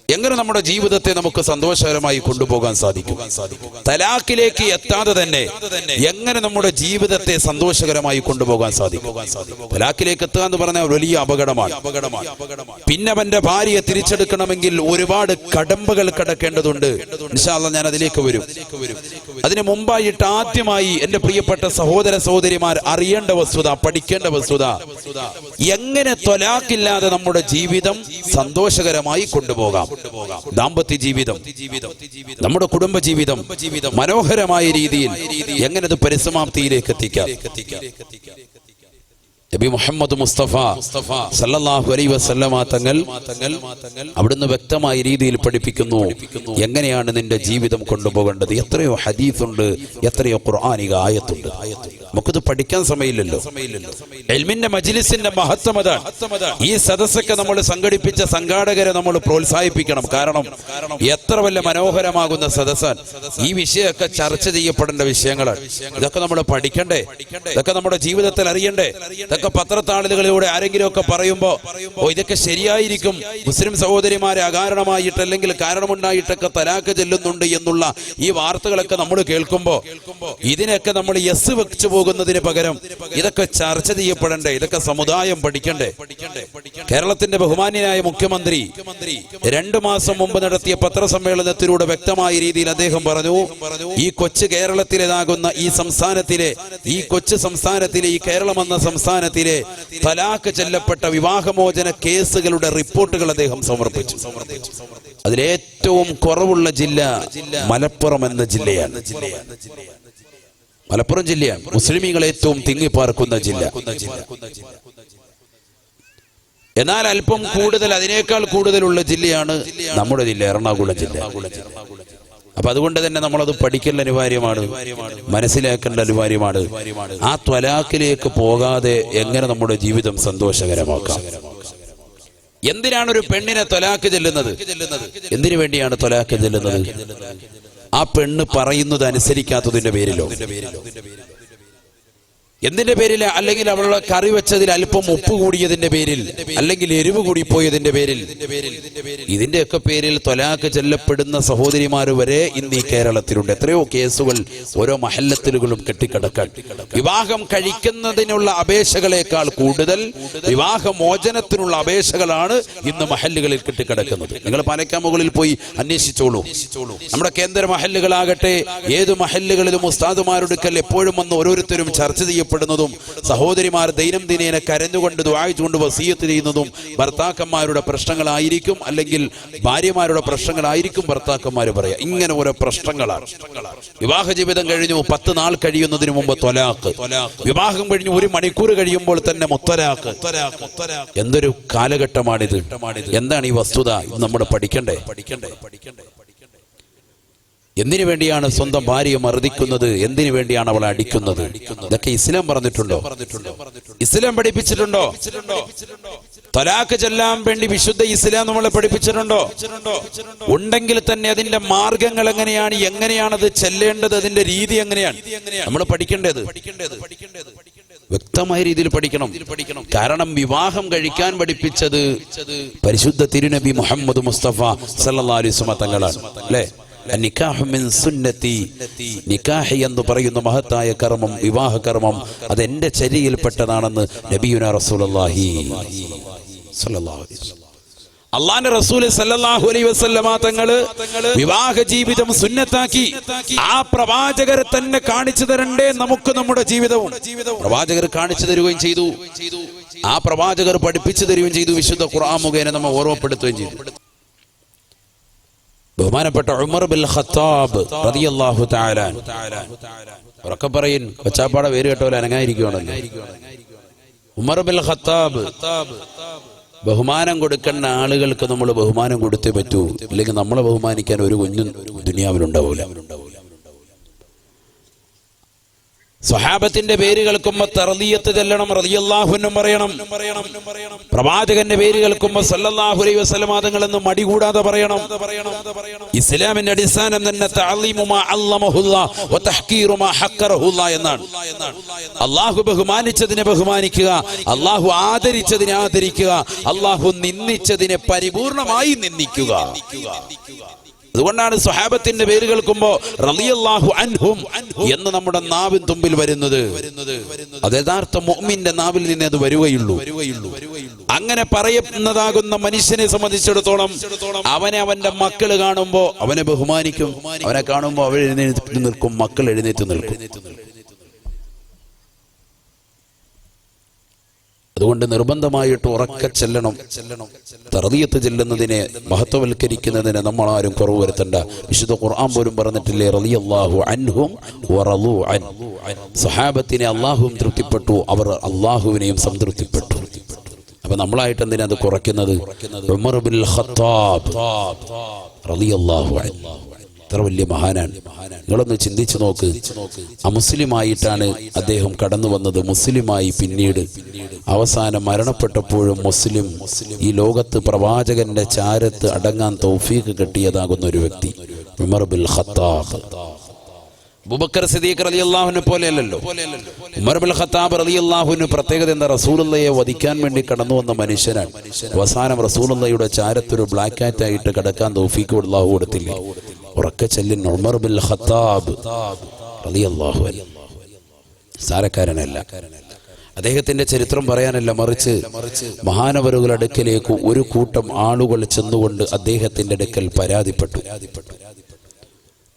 എങ്ങനെ നമ്മുടെ ജീവിതത്തെ നമുക്ക് സന്തോഷകരമായി കൊണ്ടുപോകാൻ സാധിക്കും? തലാഖിലേക്ക് എത്താതെ തന്നെ എങ്ങനെ നമ്മുടെ ജീവിതത്തെ സന്തോഷകരമായി കൊണ്ടുപോകാൻ സാധിക്കും? തലാഖിലേക്ക് എത്തുക എന്ന് പറഞ്ഞാൽ വലിയ അപകടമാണ്. പിന്നെ അവന്റെ ഭാര്യയെ തിരിച്ചെടുക്കണമെങ്കിൽ ഒരുപാട് കടമ്പകൾ കടക്കേണ്ടതുണ്ട്. ഇൻഷാ അല്ലാഹ് ഞാൻ അതിലേക്ക് വരും. അതിന് മുമ്പായിട്ട് ആദ്യമായി എന്റെ പ്രിയപ്പെട്ട സഹോദര സഹോദരിമാർ അറിയേണ്ട വസ്തുത, പഠിക്കേണ്ട വസ്തുത, എങ്ങനെ ത്വലാഖില്ലാതെ നമ്മുടെ ജീവിതം സന്തോഷകരമായി കൊണ്ടുപോകാം. ദാമ്പത്യ ജീവിതം, നമ്മുടെ കുടുംബ ജീവിതം മനോഹരമായ രീതിയിൽ എങ്ങനെ അത് പരിസമാപ്തിയിലേക്ക് എത്തിക്കാം. നബി മുഹമ്മദ് മുസ്തഫ സല്ലല്ലാഹു അലൈഹി വസല്ലമ തങ്ങൾ അവിടുന്ന് വ്യക്തമായ രീതിയിൽ പഠിപ്പിക്കുന്നു എങ്ങനെയാണ് നിന്റെ ജീവിതം കൊണ്ടുപോകേണ്ടത്. എത്രയോ ഹദീസുണ്ട്, എത്രയോ ഖുർആനിക ആയത്തുണ്ട്. നമുക്കിത് പഠിക്കാൻ സമയമില്ലല്ലോ. ഇൽമിന്റെ മജ്ലിസിന്റെ മഹത്വം അതാണ്. ഈ സദസ്സൊക്കെ നമ്മൾ സംഘടിപ്പിച്ച സംഘാടകരെ നമ്മൾ പ്രോത്സാഹിപ്പിക്കണം. കാരണം എത്ര വല്ല മനോഹരമാകുന്ന സദസ്സാൻ. ഈ വിഷയമൊക്കെ ചർച്ച ചെയ്യപ്പെടേണ്ട വിഷയങ്ങളാണ്. ഇതൊക്കെ നമ്മൾ പഠിക്കണ്ടേ? ഇതൊക്കെ നമ്മുടെ ജീവിതത്തിൽ അറിയണ്ടേ? ഇതൊക്കെ പത്രത്താളുകളിലൂടെ ആരെങ്കിലും ഒക്കെ പറയുമ്പോ ഇതൊക്കെ ശരിയായിരിക്കും, മുസ്ലിം സഹോദരിമാരെ അകാരണമായിട്ട് അല്ലെങ്കിൽ കാരണമുണ്ടായിട്ടൊക്കെ തലാഖ് ചെല്ലുന്നുണ്ട് എന്നുള്ള ഈ വാർത്തകളൊക്കെ നമ്മൾ കേൾക്കുമ്പോ ഇതിനൊക്കെ നമ്മൾ യെസ് വെച്ചു പോകുന്നതിന് പകരം ഇതൊക്കെ ചർച്ച ചെയ്യപ്പെടണ്ടേ? ഇതൊക്കെ സമുദായം പഠിക്കണ്ടേ? കേരളത്തിന്റെ ബഹുമാന്യനായ മുഖ്യമന്ത്രി 2 മാസം മുമ്പ് നടത്തിയ പത്രസമ്മേളനത്തിലൂടെ വ്യക്തമായ രീതിയിൽ അദ്ദേഹം പറഞ്ഞു, ഈ കൊച്ചു കേരളത്തിലേതാകുന്ന ഈ സംസ്ഥാനത്തിലെ, ഈ കൊച്ചു സംസ്ഥാനത്തിലെ, ഈ കേരളം എന്ന സംസ്ഥാനത്തിലെ തലാഖ് ചെല്ലപ്പെട്ട വിവാഹമോചന കേസുകളുടെ റിപ്പോർട്ടുകൾ അദ്ദേഹം സമർപ്പിച്ചു. അതിലേറ്റവും കുറവുള്ള ജില്ല മലപ്പുറം എന്ന ജില്ലയാണ്. മലപ്പുറം ജില്ലയാണ് മുസ്ലിമീങ്ങൾ ഏറ്റവും തിങ്ങിപ്പാർക്കുന്ന ജില്ല. എന്നാൽ അല്പം കൂടുതൽ, അതിനേക്കാൾ കൂടുതലുള്ള ജില്ലയാണ് നമ്മുടെ ജില്ല, എറണാകുളം ജില്ല. അപ്പൊ അതുകൊണ്ട് തന്നെ നമ്മളത് പഠിക്കേണ്ട അനിവാര്യമാണ്, മനസ്സിലാക്കേണ്ട അനിവാര്യമാണ്. ആ ത്വലാഖിലേക്ക് പോകാതെ എങ്ങനെ നമ്മുടെ ജീവിതം സന്തോഷകരമാക്കാം. എന്തിനാണ് ഒരു പെണ്ണിനെ ത്വലാഖ് ചെല്ലുന്നത്? എന്തിനു വേണ്ടിയാണ് ത്വലാഖ് ചെല്ലുന്നത്? ആ പെണ്ണ് പറയുന്നത് അനുസരിക്കാത്തതിന്റെ പേരിലോ, എന്തിന്റെ പേരിൽ? അല്ലെങ്കിൽ അവളുടെ കറി വെച്ചതിൽ അല്പം ഉപ്പ് കൂടിയതിന്റെ പേരിൽ, അല്ലെങ്കിൽ എരിവ് കൂടിപ്പോയതിന്റെ പേരിൽ, ഇതിന്റെയൊക്കെ പേരിൽ ത്വലാഖ് ചെല്ലപ്പെടുന്ന സഹോദരിമാർ വരെ ഇന്ന് ഈ കേരളത്തിലുണ്ട്. എത്രയോ കേസുകൾ ഓരോ മഹല്ലത്തിലുകളും കെട്ടിക്കിടക്കാൻ. വിവാഹം കഴിക്കുന്നതിനുള്ള അപേക്ഷകളെക്കാൾ കൂടുതൽ വിവാഹമോചനത്തിനുള്ള അപേക്ഷകളാണ് ഇന്ന് മഹല്ലുകളിൽ കെട്ടിക്കിടക്കുന്നത്. നിങ്ങൾ പാലക്കാമുകളിൽ പോയി അന്വേഷിച്ചോളൂ. നമ്മുടെ കേന്ദ്ര മഹല്ലുകളാകട്ടെ, ഏത് മഹല്ലുകളിലും ഉസ്താദുമാരുടെ എപ്പോഴും വന്ന് ഓരോരുത്തരും ചർച്ച ചെയ്യപ്പെടുന്നതും സഹോദരിമാർ ദൈനംദിനേന കരഞ്ഞുകൊണ്ട് ദുആഇച്ചുകൊണ്ട് വസിയത്ത് ചെയ്യുന്നതും ഭർത്താക്കന്മാരുടെ പ്രശ്നങ്ങളായിരിക്കും, അല്ലെങ്കിൽ ഭാര്യമാരുടെ പ്രശ്നങ്ങളായിരിക്കും ഭർത്താക്കന്മാർ പറയാ. ഇങ്ങനെ ഓരോ പ്രശ്നങ്ങളാണ്. വിവാഹ ജീവിതം കഴിഞ്ഞു 10 നാൾ കഴിയുന്നതിന് മുമ്പ് ത്വലാഖ്, വിവാഹം കഴിഞ്ഞു 1 മണിക്കൂർ കഴിയുമ്പോൾ തന്നെ മുത്തലാഖ്. എന്തൊരു കാലഘട്ടമാണിത്! എന്താണ് ഈ വസ്തുത? നമ്മൾ പഠിക്കണ്ടേ? എന്തിനു വേണ്ടിയാണ് സ്വന്തം ഭാര്യയെ മർദ്ദിക്കുന്നത്? എന്തിനു വേണ്ടിയാണ് അവളെ അടിക്കുന്നത്? ഇതൊക്കെ ഇസ്ലാം പറഞ്ഞിട്ടുണ്ടോ? ഇസ്ലാം പഠിപ്പിച്ചിട്ടുണ്ടോ? തലാഖ് ചെല്ലാൻ വേണ്ടി വിശുദ്ധ ഇസ്ലാം നമ്മളെ പഠിപ്പിച്ചിട്ടുണ്ടോ? ഉണ്ടെങ്കിൽ തന്നെ അതിന്റെ മാർഗങ്ങൾ എങ്ങനെയാണ്, എങ്ങനെയാണത് ചെല്ലേണ്ടത്, അതിന്റെ രീതി എങ്ങനെയാണ് നമ്മൾ പഠിക്കേണ്ടത്? വ്യക്തമായ രീതിയിൽ പഠിക്കണം. കാരണം വിവാഹം കഴിക്കാൻ പഠിപ്പിച്ചത് പരിശുദ്ധ തിരുനബി മുഹമ്മദ് മുസ്തഫ സല്ലല്ലാഹു അലൈഹി വസല്ലം തങ്ങളാണ്. അല്ലേ? നിക്കാഹ് മിൻ സുന്നത്തി, നിക്കാഹ് എന്ന് പറയുന്ന മഹത്തായ കർമ്മം, വിവാഹ കർമ്മം, അത് എന്റെ ചര്യയിൽപ്പെട്ടതാണെന്ന് നബിയുനാ റസൂലുള്ളാഹി സ്വല്ലല്ലാഹു അലൈഹി വസല്ലം, അല്ലാഹുവിന്റെ റസൂൽ സല്ലല്ലാഹു അലൈഹി വസല്ലമ തങ്ങള് വിവാഹ ജീവിതം സുന്നത്താക്കി. ആ പ്രവാചകർ തന്നെ കാണിച്ചു തരണ്ടേ നമുക്ക് നമ്മുടെ ജീവിതവും? പ്രവാചകർ കാണിച്ചു തരുകയും ചെയ്തു, ആ പ്രവാചകർ പഠിപ്പിച്ചു തരുകയും ചെയ്തു. വിശുദ്ധ ഖുർആൻ മുഖേന നമ്മെ ഓർമ്മപ്പെടുത്തുകയും ചെയ്തു. ബഹുമാനപ്പെട്ട ഉമർ ബിൻ ഖത്താബ് റളിയല്ലാഹു തആല, ഉറക്കെ പറയിൻ, കൊച്ചാപ്പാടെ പേര് കേട്ടോലെ അനങ്ങായിരിക്കുവാണല്ലോ. ഉമർ ബിൻ ഖത്താബ്, ബഹുമാനം കൊടുക്കേണ്ട ആളുകൾക്ക് നമ്മൾ ബഹുമാനം കൊടുത്തേ പറ്റൂ, ഇല്ലെങ്കിൽ നമ്മളെ ബഹുമാനിക്കാൻ ഒരു കുഞ്ഞും ദുനിയാവിലുണ്ടാവൂല. സ്വഹാബത്തിന്റെ പേര് കേൾക്കുമ്പോ തർദിയത്ത് ചെല്ലണം, റളിയല്ലാഹു അൻഹും പറയണം. പ്രവാചകന്റെ പേര് കേൾക്കുമ്പോ സല്ലല്ലാഹു അലൈഹി വസല്ലം തങ്ങളെന്ന് മടി കൂടാതെ പറയണം. ഇസ്ലാമിന്റെ അടിസ്ഥാനം തന്നെ തഅലീമു മാ അല്ലമഹുല്ലാഹ് വ തഹ്കീറു മാ ഹഖറഹുല്ലാഹ് എന്നാണ്. അല്ലാഹു ബഹുമാനിച്ചതിനെ ബഹുമാനിക്കുക, അല്ലാഹു ആദരിച്ചതിനെ ആദരിക്കുക, അല്ലാഹു നിന്ദിച്ചതിനെ പരിപൂർണമായി നിന്ദിക്കുക. അതുകൊണ്ടാണ് സ്വഹാബത്തിന്റെ പേര് കേൾക്കുമ്പോ റളിയല്ലാഹു അൻഹും എന്ന് നമ്മുടെ നാവിൻ തുമ്പിൽ വരുന്നത്. അത് യഥാർത്ഥ മുഅ്മിന്റെ നാവിൽ നിന്ന് അത് വരികയുള്ളൂ. അങ്ങനെ പറയുന്നതാകുന്ന മനുഷ്യനെ സംബന്ധിച്ചിടത്തോളം അവനെ അവന്റെ മക്കള് കാണുമ്പോ അവനെ ബഹുമാനിക്കും, അവനെ കാണുമ്പോ അവൻ എഴുന്നേറ്റ് നിൽക്കും, മക്കൾ എഴുന്നേറ്റ് നിൽക്കും. അതുകൊണ്ട് നിർബന്ധമായിട്ട് ഉറക്കെ ചെല്ലണം. തർദിയത്ത് ചെല്ലുന്നതിനെ മഹത്വവൽക്കരിക്കുന്നതിനെ നമ്മൾ ആരും കുറവ് വരുത്തണ്ട. വിശുദ്ധ ഖുർആൻ പോലും പറഞ്ഞിട്ടില്ലേ, റളിയല്ലാഹു അൻഹും വറളൂ അൻ. സഹാബത്തിനെ അല്ലാഹുവും തൃപ്തിപ്പെട്ടു, അവർ അല്ലാഹുവിനെയും സംതൃപ്തിപ്പെട്ടു. അപ്പൊ നമ്മളായിട്ട് എന്തിനാ അത് കുറയ്ക്കുന്നത്? ഉമർ ഇബ്നുൽ ഖത്താബ് റളിയല്ലാഹു അൻഹു എത്ര വലിയ മഹാനാണ്. നിങ്ങളൊന്ന് ചിന്തിച്ചു നോക്ക്. അമുസ്ലിമായിട്ടാണ് അദ്ദേഹം കടന്നു വന്നത്. മുസ്ലിമായി പിന്നീട് അവസാനം മരണപ്പെട്ടപ്പോഴും മുസ്ലിം, ഈ ലോകത്ത് പ്രവാചകന്റെ ചാരത്ത് അടങ്ങാൻ തൗഫീഖ് കിട്ടിയതാകുന്ന ഒരു വ്യക്തി ഉമർ ഇബ്നുൽ ഖത്താബ്. അബൂബക്കർ സിദ്ദീഖ് റളിയല്ലാഹു അൻഹു പോലെയല്ലല്ലോ. ഉമർ ഇബ്നുൽ ഖത്താബ് റളിയല്ലാഹു അൻഹു പ്രത്യേകത എന്താ? റസൂലുള്ളാഹിയെ വധിക്കാൻ വേണ്ടി കടന്നു വന്ന മനുഷ്യനാണ്. അവസാനം റസൂലുള്ളാഹിയുടെ ചാരത്തൊരു ബ്ലാക്ക് കാറ്റ് ആയിട്ട് കിടക്കാൻ തൗഫീഖ് അല്ലാഹു കൊടുത്തില്ല. ഉറക്കെ ചെല്ലിൻ ഉമർ ഇബ്നുൽ ഖത്താബ് റളിയല്ലാഹു അൻഹു. സാരക്കാരനല്ല, അദ്ദേഹത്തിന്റെ ചരിത്രം പറയാനല്ല, മറിച്ച് മഹാനവറുകളുടെ അടുക്കലേക്ക് ഒരു കൂട്ടം ആളുകൾ ചെന്നുകൊണ്ട് അദ്ദേഹത്തിന്റെ അടുക്കൽ പരാതിപ്പെട്ടു.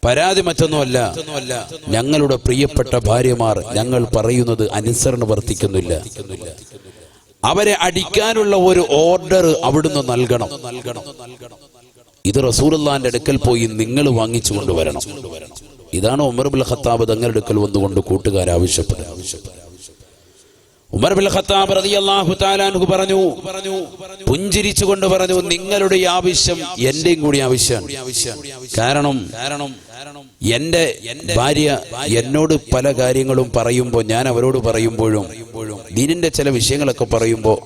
പരാതി മറ്റൊന്നുമല്ല, ഞങ്ങളുടെ പ്രിയപ്പെട്ട ഭാര്യമാർ ഞങ്ങൾ പറയുന്നത് അനുസരണ വർത്തിക്കുന്നില്ല, അവരെ അടിക്കാനുള്ള ഒരു ഓർഡർ അവിടുന്ന് നൽകണം. ഇത് റസൂലുള്ളാഹിന്റെ അടുക്കൽ പോയി നിങ്ങൾ വാങ്ങിച്ചു കൊണ്ടുവരണം. ഇതാണ് ഉമർ ഇബ്നുൽ ഖത്താബ് തങ്ങളുടെ അടുക്കൽ വന്നുകൊണ്ട് കൂട്ടുകാർ ആവശ്യപ്പെട്ടത്. ഉമർ ഇബ്നുൽ ഖത്താബ് റളിയല്ലാഹു തആല അൻഹു പറഞ്ഞു, പുഞ്ചിരിച്ചുകൊണ്ട് പറഞ്ഞു, നിങ്ങളുടെ ആവശ്യം എന്റെയും കൂടി ആവശ്യമാണ്. കാരണം എന്റെ ഭാര്യ എന്നോട് പല കാര്യങ്ങളും പറയുമ്പോൾ, ഞാൻ അവരോട് പറയുമ്പോഴും ദീനിന്റെ ചില വിഷയങ്ങളൊക്കെ പറയുമ്പോൾ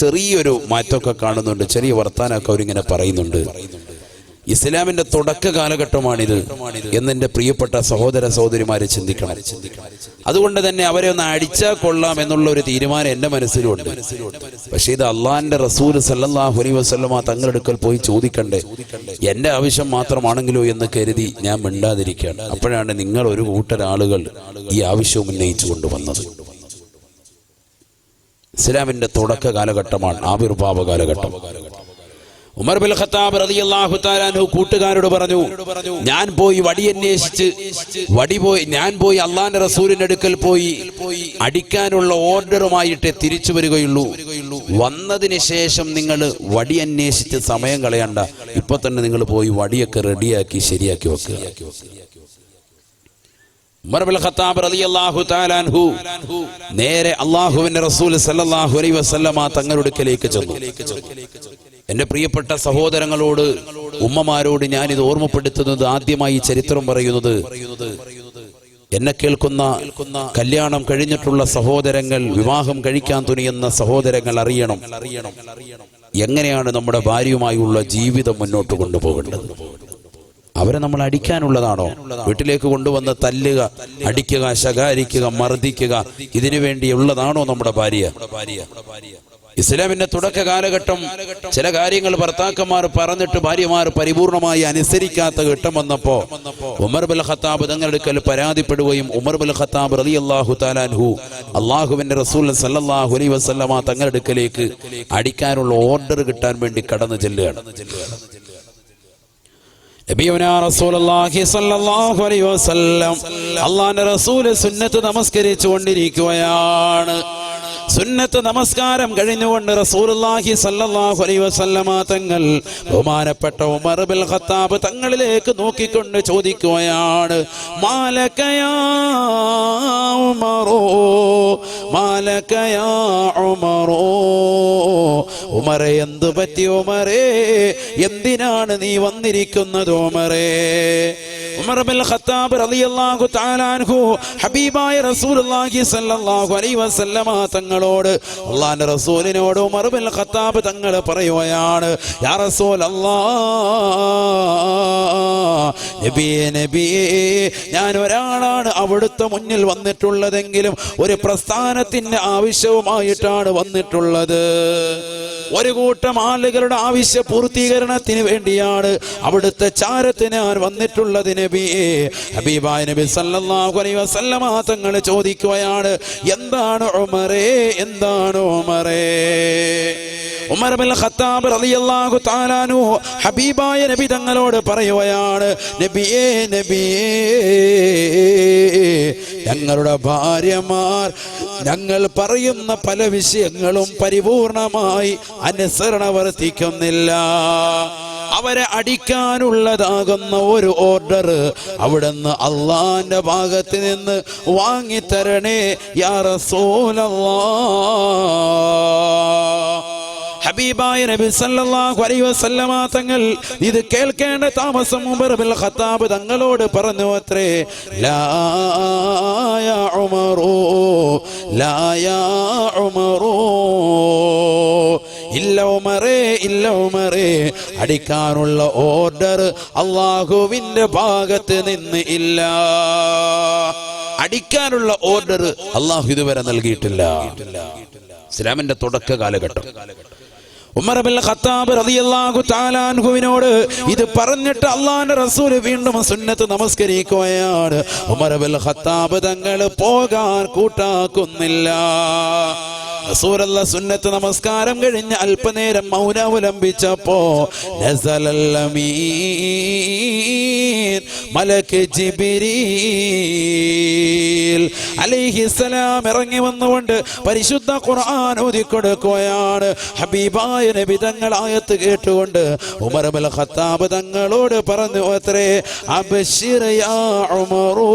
ചെറിയൊരു മാറ്റമൊക്കെ കാണുന്നുണ്ട്, ചെറിയ വർത്താനമൊക്കെ അവരിങ്ങനെ പറയുന്നുണ്ട്. ഇസ്ലാമിന്റെ തുടക്ക കാലഘട്ടമാണിത് എന്നെന്റെ പ്രിയപ്പെട്ട സഹോദര സഹോദരിമാരെ ചിന്തിക്കണം. അതുകൊണ്ട് തന്നെ അവരെ ഒന്ന് അടിച്ചാൽ കൊള്ളാം എന്നുള്ള ഒരു തീരുമാനം എന്റെ മനസ്സിലുണ്ട്. പക്ഷേ ഇത് അള്ളാഹിന്റെ റസൂൽ സല്ലല്ലാഹു അലൈഹി വസല്ലമ തങ്ങളുടെ അടുക്കൽ പോയി ചോദിക്കണ്ടേ, എന്റെ ആവശ്യം മാത്രമാണെങ്കിലോ എന്ന് കരുതി ഞാൻ മിണ്ടാതിരിക്കുകയാണ്. അപ്പോഴാണ് നിങ്ങൾ ഒരു കൂട്ടം ആളുകൾ ഈ ആവശ്യവും ഉന്നയിച്ചു കൊണ്ടുവന്നത്. ഇസ്ലാമിന്റെ തുടക്ക കാലഘട്ടമാണ്, ആവിർഭാവ കാലഘട്ടം. ഉമർ ഇബ്നുൽ ഖത്താബ് റളിയല്ലാഹു തആല അൻഹു കൂട്ടുകാരോട് പറഞ്ഞു, ഞാൻ പോയി വടി അന്വേഷിച്ച് ഞാൻ പോയി അള്ളാന്റെ റസൂലിന്റെ അടുക്കൽ പോയി അടിക്കാനുള്ള ഓർഡറുമായിട്ട് തിരിച്ചു വരികയുള്ളൂ. വന്നതിന് ശേഷം നിങ്ങൾ വടി അന്വേഷിച്ച് സമയം കളയണ്ട, ഇപ്പൊ തന്നെ നിങ്ങൾ പോയി വടിയൊക്കെ റെഡിയാക്കി ശരിയാക്കി വെക്കുക. ഉമർ ഇബ്നുൽ ഖത്താബ് റളിയല്ലാഹു തആല അൻഹു നേരെ അല്ലാഹുവിന്റെ റസൂൽ സല്ലല്ലാഹു അലൈഹി വസല്ലമ തങ്ങളുടെ അടുക്കലേക്ക് ചെന്നു. എന്റെ പ്രിയപ്പെട്ട സഹോദരങ്ങളോട്, ഉമ്മമാരോട് ഞാനിത് ഓർമ്മപ്പെടുത്തുന്നത്, ആദ്യമായി ചരിത്രം പറയുന്നത്, എന്നെ കേൾക്കുന്ന കല്യാണം കഴിഞ്ഞിട്ടുള്ള സഹോദരങ്ങൾ, വിവാഹം കഴിക്കാൻ തുനിയുന്ന സഹോദരങ്ങൾ അറിയണം എങ്ങനെയാണ് നമ്മുടെ ഭാര്യയുമായുള്ള ജീവിതം മുന്നോട്ട് കൊണ്ടുപോകേണ്ടത്. അവരെ നമ്മൾ അടിക്കാനുള്ളതാണോ? വീട്ടിലേക്ക് കൊണ്ടുവന്ന് തല്ലുക, അടിക്കുക, ശകാരിക്കുക, മർദ്ദിക്കുക, ഇതിനു വേണ്ടിയുള്ളതാണോ നമ്മുടെ ഭാര്യ? ഇസ്ലാമിന്റെ തുടക്ക കാലഘട്ടം ചില കാര്യങ്ങൾ ഭർത്താക്കന്മാർ പറഞ്ഞിട്ട് ഭാര്യമാർ പരിപൂർണമായി അനുസരിക്കാത്ത ഘട്ടം വന്നപ്പോ ഉമർ ഇബ്നുൽ ഖത്താബ് തങ്ങളുടെ അടുക്കൽ പരാതിപ്പെടുകയും ഉമർ ഇബ്നുൽ ഖത്താബ് റളിയല്ലാഹു തആല അൻഹു അല്ലാഹുവിന്റെ റസൂൽ സല്ലല്ലാഹു അലൈഹി വസല്ലമ തങ്ങളുടെ അടുക്കലേക്ക് അടിക്കാനുള്ള ഓർഡർ കിട്ടാൻ വേണ്ടി കടന്നു ചെല്ലുകയാണ്. നബിയുനാ റസൂലുള്ളാഹി സ്വല്ലല്ലാഹു അലൈഹി വസല്ലം അല്ലാഹുവിന്റെ റസൂൽ സുന്നത്ത് നമസ്കരിച്ചു കൊണ്ടിരിക്കുകയാണ്. സുന്നത്ത് നമസ്കാരം കഴിഞ്ഞുകൊണ്ട് റസൂലുള്ളാഹി സ്വല്ലല്ലാഹു അലൈഹി വസല്ലമ തങ്ങൾ ബഹുമാനപ്പെട്ട ഉമർ ഇബ്നുൽ ഖത്താബ് തങ്ങളിലേക്ക് നോക്കിക്കൊണ്ട് ചോദിക്കുകയാണ്, മാലക യാ ഉമറോ, മാലക യാ ഉമറോ, ഉമറേ എന്തു പറ്റി ഉമറേ, എന്തിനാണ് നീ വന്നിരിക്കുന്നത് ഉമറേ? ഉമർ ഇബ്നുൽ ഖത്താബ് റളിയല്ലാഹു തആല അൻഹു ഹബീബായ റസൂലുള്ളാഹി സ്വല്ലല്ലാഹു അലൈഹി വസല്ലമ തങ്ങളോട്, അല്ലാഹുവിന്റെ റസൂലിനോട് ഉമർ ഇബ്നുൽ ഖത്താബ് തങ്ങൾ പറയുകയാണ്, യാ റസൂലല്ലാഹ്, നബിയേ, ഞാൻ ഒരാളാണ് അവിടുത്തെ മുന്നിൽ വന്നിട്ടുള്ളതെങ്കിലും ഒരു പ്രസ്ഥാനത്തിന്റെ ആവശ്യവുമായിട്ടാണ് വന്നിട്ടുള്ളത്. ഒരു കൂട്ടം ആളുകളുടെ ആവശ്യ പൂർത്തീകരണത്തിന് വേണ്ടിയാണ് അവിടുത്തെ ചാരത്തിന് ഞാൻ വന്നിട്ടുള്ളത് നബിയേ. ഹബീബായ നബി സല്ലല്ലാഹു അലൈഹി വസല്ലമ തങ്ങൾ ചോദിക്കുകയാണ്, എന്താണ് ഉമറേ, എന്താണ് ഉമറേ? ഉമർ ഇബ്നുൽ ഖത്താബ് റളിയല്ലാഹു തആല അൻഹു ഹബീബായ നബി തങ്ങളോട് പറയുകയാണ്, നബിയേ, ഞങ്ങളുടെ ഭാര്യമാർ ഞങ്ങൾ പറയുന്ന പല വിഷയങ്ങളും പരിപൂർണമായി അനുസരണ വർത്തിക്കുന്നില്ല. അവരെ അടിക്കാനുള്ളതാകുന്ന ഒരു ഓർഡർ അവിടുന്ന് അള്ളാന്റെ ഭാഗത്ത് നിന്ന് വാങ്ങിത്തരണേ യാ റസൂലല്ലാഹ്. ഹബീബായ നബി സല്ലല്ലാഹു അലൈഹി വസല്ലമ തങ്ങൾ ഇത് കേൾക്കേണ്ട താമസം ഉമർ ഇബ്നുൽ ഖത്താബ് തങ്ങളോട് പറഞ്ഞു അത്രേ, ലാ യാ ഉമറു, ലാ യാ ഉമറു, ഇല്ല ഉമറേ, ഇല്ല ഉമറേ, അടിക്കാനുള്ള ഓർഡർ അല്ലാഹുവിന്റെ ഭാഗത്ത് നിന്ന് ഇല്ല. അടിക്കാനുള്ള ഓർഡർ അല്ലാഹു ഇതുവരെ നൽകിയിട്ടില്ല. ഇസ്ലാമിന്റെ തുടക്ക കാലഘട്ടം ഉമർ ഇബ്നുൽ ഖത്താബ് റളിയല്ലാഹു തആല അൻഹുവിനോട് ഇത് പറഞ്ഞിട്ട് അല്ലാഹുവിന്റെ റസൂൽ വീണ്ടും സുന്നത്ത് നമസ്കരിക്കുകയാണ്. ഉമർ ഇബ്നുൽ ഖത്താബ് തങ്ങൾ പോകാൻ കൂട്ടാക്കുന്നില്ല. റസൂലുള്ളാഹി സുന്നത്ത് നമസ്കാരം കഴിഞ്ഞ് അല്പനേരം മൗനം അവലംബിച്ചപ്പോ നസലൽ അമീൻ മലക്ക് ജിബ്രീൽ അലൈഹിസ്സലാം ഇറങ്ങി വന്നുകൊണ്ട് പരിശുദ്ധ ഖുർആൻ ഓതിക്കൊടുക്കുകയാണ്. ഹബീബായ നബി തങ്ങൾ ആയത്ത് കേട്ടുകൊണ്ട് ഉമർ ഇബ്നുൽ ഖത്താബ് തങ്ങളോട് പറഞ്ഞു അത്രേ, അബ്ശിർ യാ ഉമറു,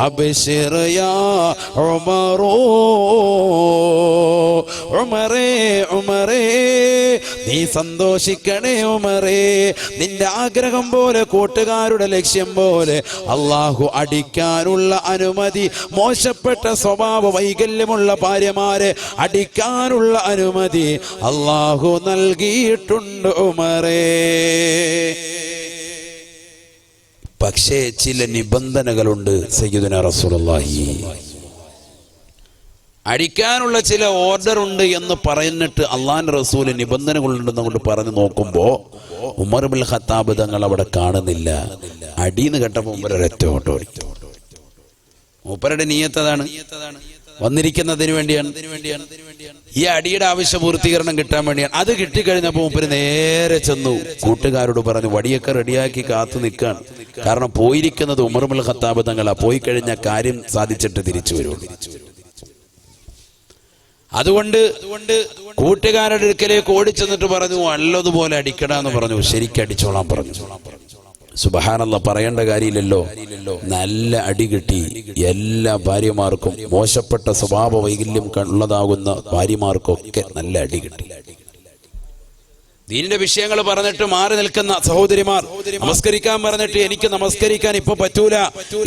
അബ്ശിർ യാ ഉമറു, ഉമറേ, ഉമറേ, നീ സന്തോഷിക്കണേ ഉമറേ. നിന്റെ ആഗ്രഹം പോലെ, കൂട്ടുകാരുടെ ലക്ഷ്യം പോലെ അള്ളാഹു അടിക്കാനുള്ള അനുമതി, മോശപ്പെട്ട സ്വഭാവ വൈകല്യമുള്ള ഭാര്യമാരെ അടിക്കാനുള്ള അനുമതി അള്ളാഹു നൽകിയിട്ടുണ്ട് ഉമറേ. പക്ഷേ ചില നിബന്ധനകളുണ്ട് സയ്യിദുനാ റസൂലുള്ളാഹി. അടിക്കാനുള്ള ചില ഓർഡർ ഉണ്ട് എന്ന് പറയുന്നിട്ട് അള്ളാഹുവിന്റെ റസൂല് നിബന്ധനകളുണ്ടെന്ന് കൊണ്ട് പറഞ്ഞു നോക്കുമ്പോ ഉമർ ഇബ്നുൽ ഖത്താബ് തങ്ങൾ അവിടെ കാണുന്നില്ല. അടിന്ന് കേട്ടപ്പോൾ ഉമർ ഒരൊറ്റ ഓട്ടം ഓടിച്ചു. മൂപ്പരുടെ നിയ്യത്ത് അതാണ്, വന്നിരിക്കുന്നതിന് വേണ്ടിയാണ്. ഈ അടിയുടെ ആവശ്യ പൂർത്തീകരണം കിട്ടാൻ വേണ്ടിയാണ്. അത് കിട്ടിക്കഴിഞ്ഞപ്പോൾ മൂപ്പര് നേരെ ചെന്നു കൂട്ടുകാരോട് പറഞ്ഞു, വടിയൊക്കെ റെഡിയാക്കി കാത്തു നിൽക്കാണ്. കാരണം പോയിരിക്കുന്നത് ഉമർ ഇബ്നുൽ ഖത്താബ് തങ്ങളാ. പോയി കഴിഞ്ഞ കാര്യം സാധിച്ചിട്ട് തിരിച്ചു വരുള്ളൂ. അതുകൊണ്ട് കൂട്ടുകാരുടെ അടുക്കലേക്ക് ഓടിച്ചെന്നിട്ട് പറഞ്ഞു, നല്ലതുപോലെ അടിക്കടാന്ന് പറഞ്ഞു. ശരിക്കടിച്ചോളാൻ പറഞ്ഞു. സുബ്ഹാനല്ലാഹ്, പറയേണ്ട കാര്യമില്ലല്ലോ. നല്ല അടി കിട്ടി. എല്ലാ ഭാര്യമാർക്കും, മോശപ്പെട്ട സ്വഭാവ വൈകല്യം ഉള്ളതാകുന്ന ഭാര്യമാർക്കൊക്കെ നല്ല അടി കിട്ടി. ദീനിന്റെ വിഷയങ്ങൾ പറഞ്ഞിട്ട് മാറി നിൽക്കുന്ന സഹോദരിമാർ, നമസ്കരിക്കാൻ പറഞ്ഞിട്ട് എനിക്ക് നമസ്കരിക്കാൻ ഇപ്പൊ പറ്റൂല,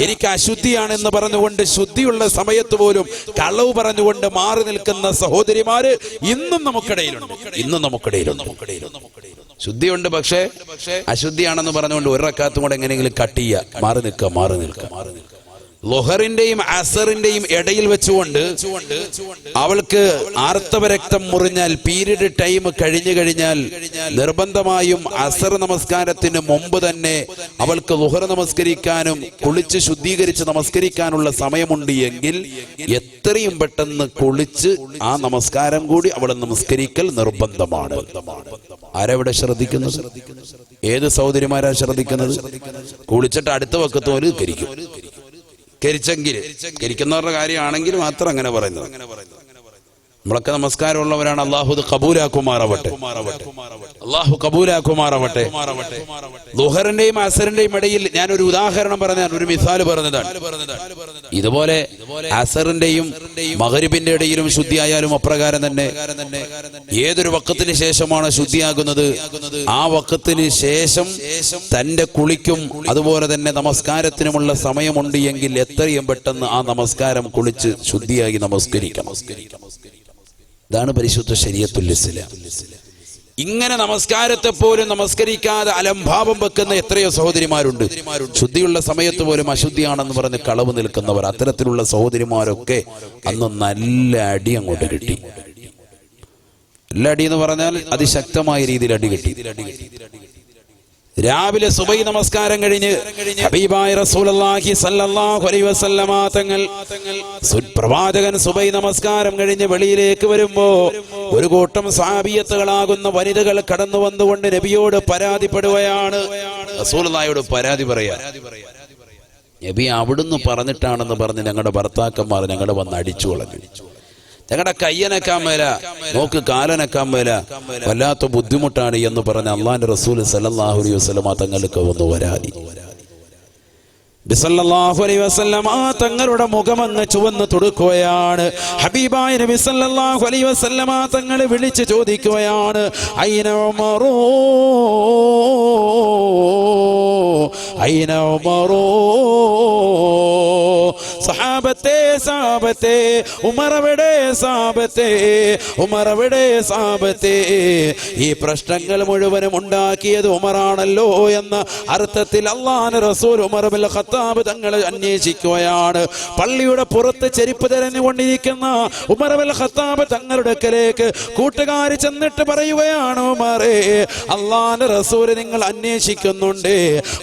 എനിക്ക് അശുദ്ധിയാണെന്ന് പറഞ്ഞുകൊണ്ട് ശുദ്ധിയുള്ള സമയത്ത് പോലും കളവ് പറഞ്ഞുകൊണ്ട് മാറി നിൽക്കുന്ന സഹോദരിമാര് ഇന്നും നമുക്കിടയിലുണ്ട്. ശുദ്ധിയുണ്ട്, പക്ഷേ അശുദ്ധിയാണെന്ന് പറഞ്ഞുകൊണ്ട് ഒരു റക്അത്തും കൂടെ എങ്ങനെയെങ്കിലും കട്ട് ചെയ്യുക, മാറി നിൽക്കുക. ലുഹറിന്റെയും അസറിന്റെയും ഇടയിൽ വെച്ചുകൊണ്ട് അവൾക്ക് ആർത്തവ രക്തം മുറിഞ്ഞാൽ, പീരീഡ് ടൈം കഴിഞ്ഞു കഴിഞ്ഞാൽ നിർബന്ധമായും അസർ നമസ്കാരത്തിന് മുമ്പ് തന്നെ അവൾക്ക് ലുഹർ നമസ്കരിക്കാനും കുളിച്ച് ശുദ്ധീകരിച്ച് നമസ്കരിക്കാനുള്ള സമയമുണ്ട് എങ്കിൽ എത്രയും പെട്ടെന്ന് കുളിച്ച് ആ നമസ്കാരം കൂടി അവൾ നമസ്കരിക്കൽ നിർബന്ധമാണ്. ആരെവിടെ ശ്രദ്ധിക്കുന്നത്? ഏത് സഹോദരിമാരാ ശ്രദ്ധിക്കുന്നത്? കുളിച്ചിട്ട് അടുത്ത വക്കത്ത് പോലും കരിക്കുന്നവരുടെ കാര്യമാണെങ്കിൽ മാത്രം അങ്ങനെ പറയുന്നത്. നമ്മളൊക്കെ നമസ്കാരമുള്ളവരാണ്. അള്ളാഹു കബൂലാക്കുമാറാവട്ടെ. ളുഹറിന്റെയും അസറിന്റെയും ഇടയിൽ ഞാൻ ഒരു ഉദാഹരണം പറഞ്ഞാൽ, ഒരു മിസാല് പറഞ്ഞതാണ്. ഇതുപോലെ അസറിന്റെയും മഗ്രിബിന്റെ ഇടയിലും ശുദ്ധിയായാലും അപ്രകാരം തന്നെ. ഏതൊരു വഖത്തിന് ശേഷമാണ് ശുദ്ധിയാകുന്നത്, ആ വഖത്തിന് ശേഷം തന്റെ കുളിക്കും അതുപോലെ തന്നെ നമസ്കാരത്തിനുമുള്ള സമയമുണ്ട് എങ്കിൽ എത്രയും പെട്ടെന്ന് ആ നമസ്കാരം കുളിച്ച് ശുദ്ധിയായി നമസ്കരിക്കണം. ഇതാണ് പരിശുദ്ധ ശരീഅത്തുൽ ഇസ്ലാം. ഇങ്ങനെ നമസ്കാരത്തെ പോലും നമസ്കരിക്കാതെ അലംഭാവം വെക്കുന്ന എത്രയോ സഹോദരിമാരുണ്ട്. ശുദ്ധിയുള്ള സമയത്ത് പോലും അശുദ്ധിയാണെന്ന് പറഞ്ഞ് കളവ് നിൽക്കുന്നവർ. അത്തരത്തിലുള്ള സഹോദരിമാരൊക്കെ അന്ന് നല്ല അടി അങ്ങോട്ട് കിട്ടി. നല്ല അടി എന്ന് പറഞ്ഞാൽ അതിശക്തമായ രീതിയിൽ അടി കിട്ടി. രാവിലെ സുബൈ നമസ്കാരം കഴിഞ്ഞ് ഹബീബായ റസൂലുള്ളാഹി സ്വല്ലല്ലാഹു അലൈഹി വസല്ലമ തങ്ങൾ പ്രവാചകൻ സുബൈ നമസ്കാരം കഴിഞ്ഞ് വെളിയിലേക്ക് വരുമ്പോ ഒരു കൂട്ടം സഹാബിയത്തുകളാകുന്ന വനിതകൾ കടന്നു വന്നുകൊണ്ട് നബിയോട് പരാതിപ്പെടുകയാണ്. റസൂലുള്ളാഹിയോട് പരാതി പറയാ. നബി അവിടുന്ന് പറഞ്ഞിട്ടാണെന്ന് പറഞ്ഞ് ഞങ്ങളുടെ ഭർത്താക്കന്മാർ ഞങ്ങളെ വന്ന് അടിച്ചു കളഞ്ഞു. ഞങ്ങളുടെ കയ്യനക്കാൻ മേല, നോക്ക് കാലനക്കാൻ മേല, വല്ലാത്ത ബുദ്ധിമുട്ടാണ് എന്ന് പറഞ്ഞ അള്ളാന്റെ റസൂൽ സല്ലല്ലാഹു അലൈഹി വസല്ലമ തങ്ങൾക്ക് വന്നു വരാതി. സല്ലല്ലാഹു അലൈഹി വസല്ലമ തങ്ങളുടെ മുഖമങ്ങ് ചുവന്ന് തുടുക്കുകയാണ്. ഹബീബായ നബി സല്ലല്ലാഹു അലൈഹി വസല്ലമ തങ്ങളെ വിളിച്ച് ചോദിക്കുകയാണ്, ഐന ഉമറു, ഐന ഉമറു. സഹാബത്തെ, സഹാബത്തെ, ഉമറവിടെ സഹാബത്തെ, ഉമറവിടെ സഹാബത്തെ. ഈ പ്രശ്നങ്ങൾ മുഴുവനും ഉണ്ടാക്കിയത് ഉമറാണല്ലോ എന്ന അർത്ഥത്തിൽ അല്ലാഹുവിന്റെ റസൂൽ ഉമർ ഇബ്നുൽ ഖത്താബ് തങ്ങളെ അന്വേഷിക്കുകയാണ്. പള്ളിയുടെ പുറത്ത് ചെരുപ്പ് തെരഞ്ഞുകൊണ്ടിരിക്കുന്ന ഉമർ ഇബ്നുൽ ഖത്താബ് തങ്ങളുടെ അടുക്കലേക്ക് കൂട്ടുകാർ ചെന്നിട്ട് പറയുകയാണ്, ഉമറേ, അല്ലാഹുവിന്റെ റസൂൽ നിങ്ങൾ അന്വേഷിക്കുന്നുണ്ട്.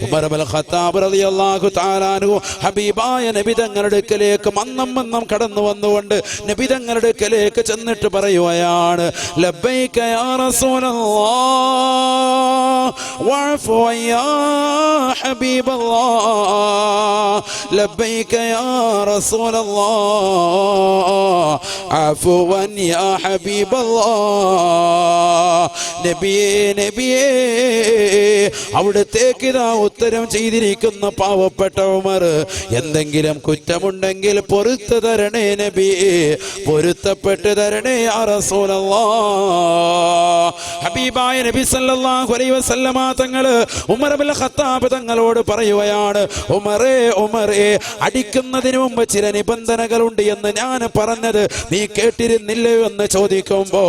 ഉമർ ഇബ്നുൽ ഖത്താബ് റളിയല്ലാഹു തആല അൻഹു ഹബീബായ നബി തങ്ങളുടെ അടുക്കലേക്ക് മന്നം കടന്നു വന്നുകൊണ്ട് നബി തങ്ങളുടെ അടുക്കലേക്ക് ചെന്നിട്ട് പറയുകയാണ്, ലബ്ബൈക യാ റസൂലല്ലാഹ് വഅഫു യാ ഹബീബല്ലാഹ്, ലബ്ബൈക യാ റസൂലല്ലാഹ് അഫ്വൻ യാ ഹബീബല്ലാഹ്. നബിയേ, നബിയേ, അവിടത്തേക്ക് ഇതാ ഉത്തരം ചെയ്തിരിക്കുന്ന പാവപ്പെട്ട ഉമർ, എന്തെങ്കിലും കുറ്റമുണ്ടെങ്കിൽ പൊറുത്തു തരണേ നബിയേ, പൊരുത്തപ്പെട്ട് തരണേ യാ റസൂലല്ലാഹ്. ഹബീബായ നബി സല്ലല്ലാഹു അലൈഹി വസല്ലമ തങ്ങള് ഉമർ ഇബ്നുൽ ഖത്താബ് തങ്ങളോട് പറയുകയാണ്, ഉമറേ, ഉമറേ, അടിക്കുന്നതിന് മുമ്പ് ചില നിബന്ധനകളുണ്ട് എന്ന് ഞാൻ പറഞ്ഞത് നീ കേട്ടിരുന്നില്ലയോ എന്ന് ചോദിക്കുമ്പോ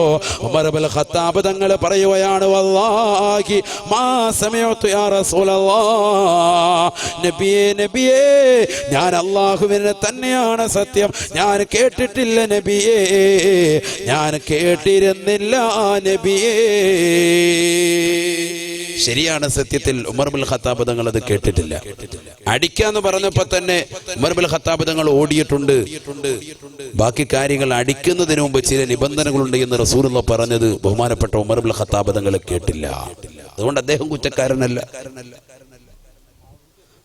ഉമർ ഇബ്നുൽ ഖത്താബ് തങ്ങൾ പറയുകയാണ്, വല്ലാഹി മാ സമഅതു യാ റസൂലല്ലാഹ്. നബിയേ, നബിയേ, ഞാൻ അല്ലാഹുവിനെ തന്നെയാണ് സത്യം, ഞാൻ കേട്ടിട്ടില്ല നബിയേ, ഞാൻ കേട്ടിരുന്നില്ല നബിയേ. ശരിയാണ്, സത്യത്തിൽ ഉമർ ഇബ്നുൽ ഖത്താബ് തങ്ങൾ അത് കേട്ടിട്ടില്ല. അടിക്കാന്ന് പറഞ്ഞപ്പോ തന്നെ ഉമർ ഇബ്നുൽ ഖത്താബ് തങ്ങൾ ഓടിയിട്ടുണ്ട്. ബാക്കി കാര്യങ്ങൾ അടിക്കുന്നതിന് മുമ്പ് ചില നിബന്ധനകളുണ്ട് എന്ന് റസൂലുള്ളാഹി പറഞ്ഞത് ബഹുമാനപ്പെട്ട ഉമർ ഇബ്നുൽ ഖത്താബ് തങ്ങൾ കേട്ടില്ല. അതുകൊണ്ട് അദ്ദേഹം കുറ്റക്കാരനല്ല.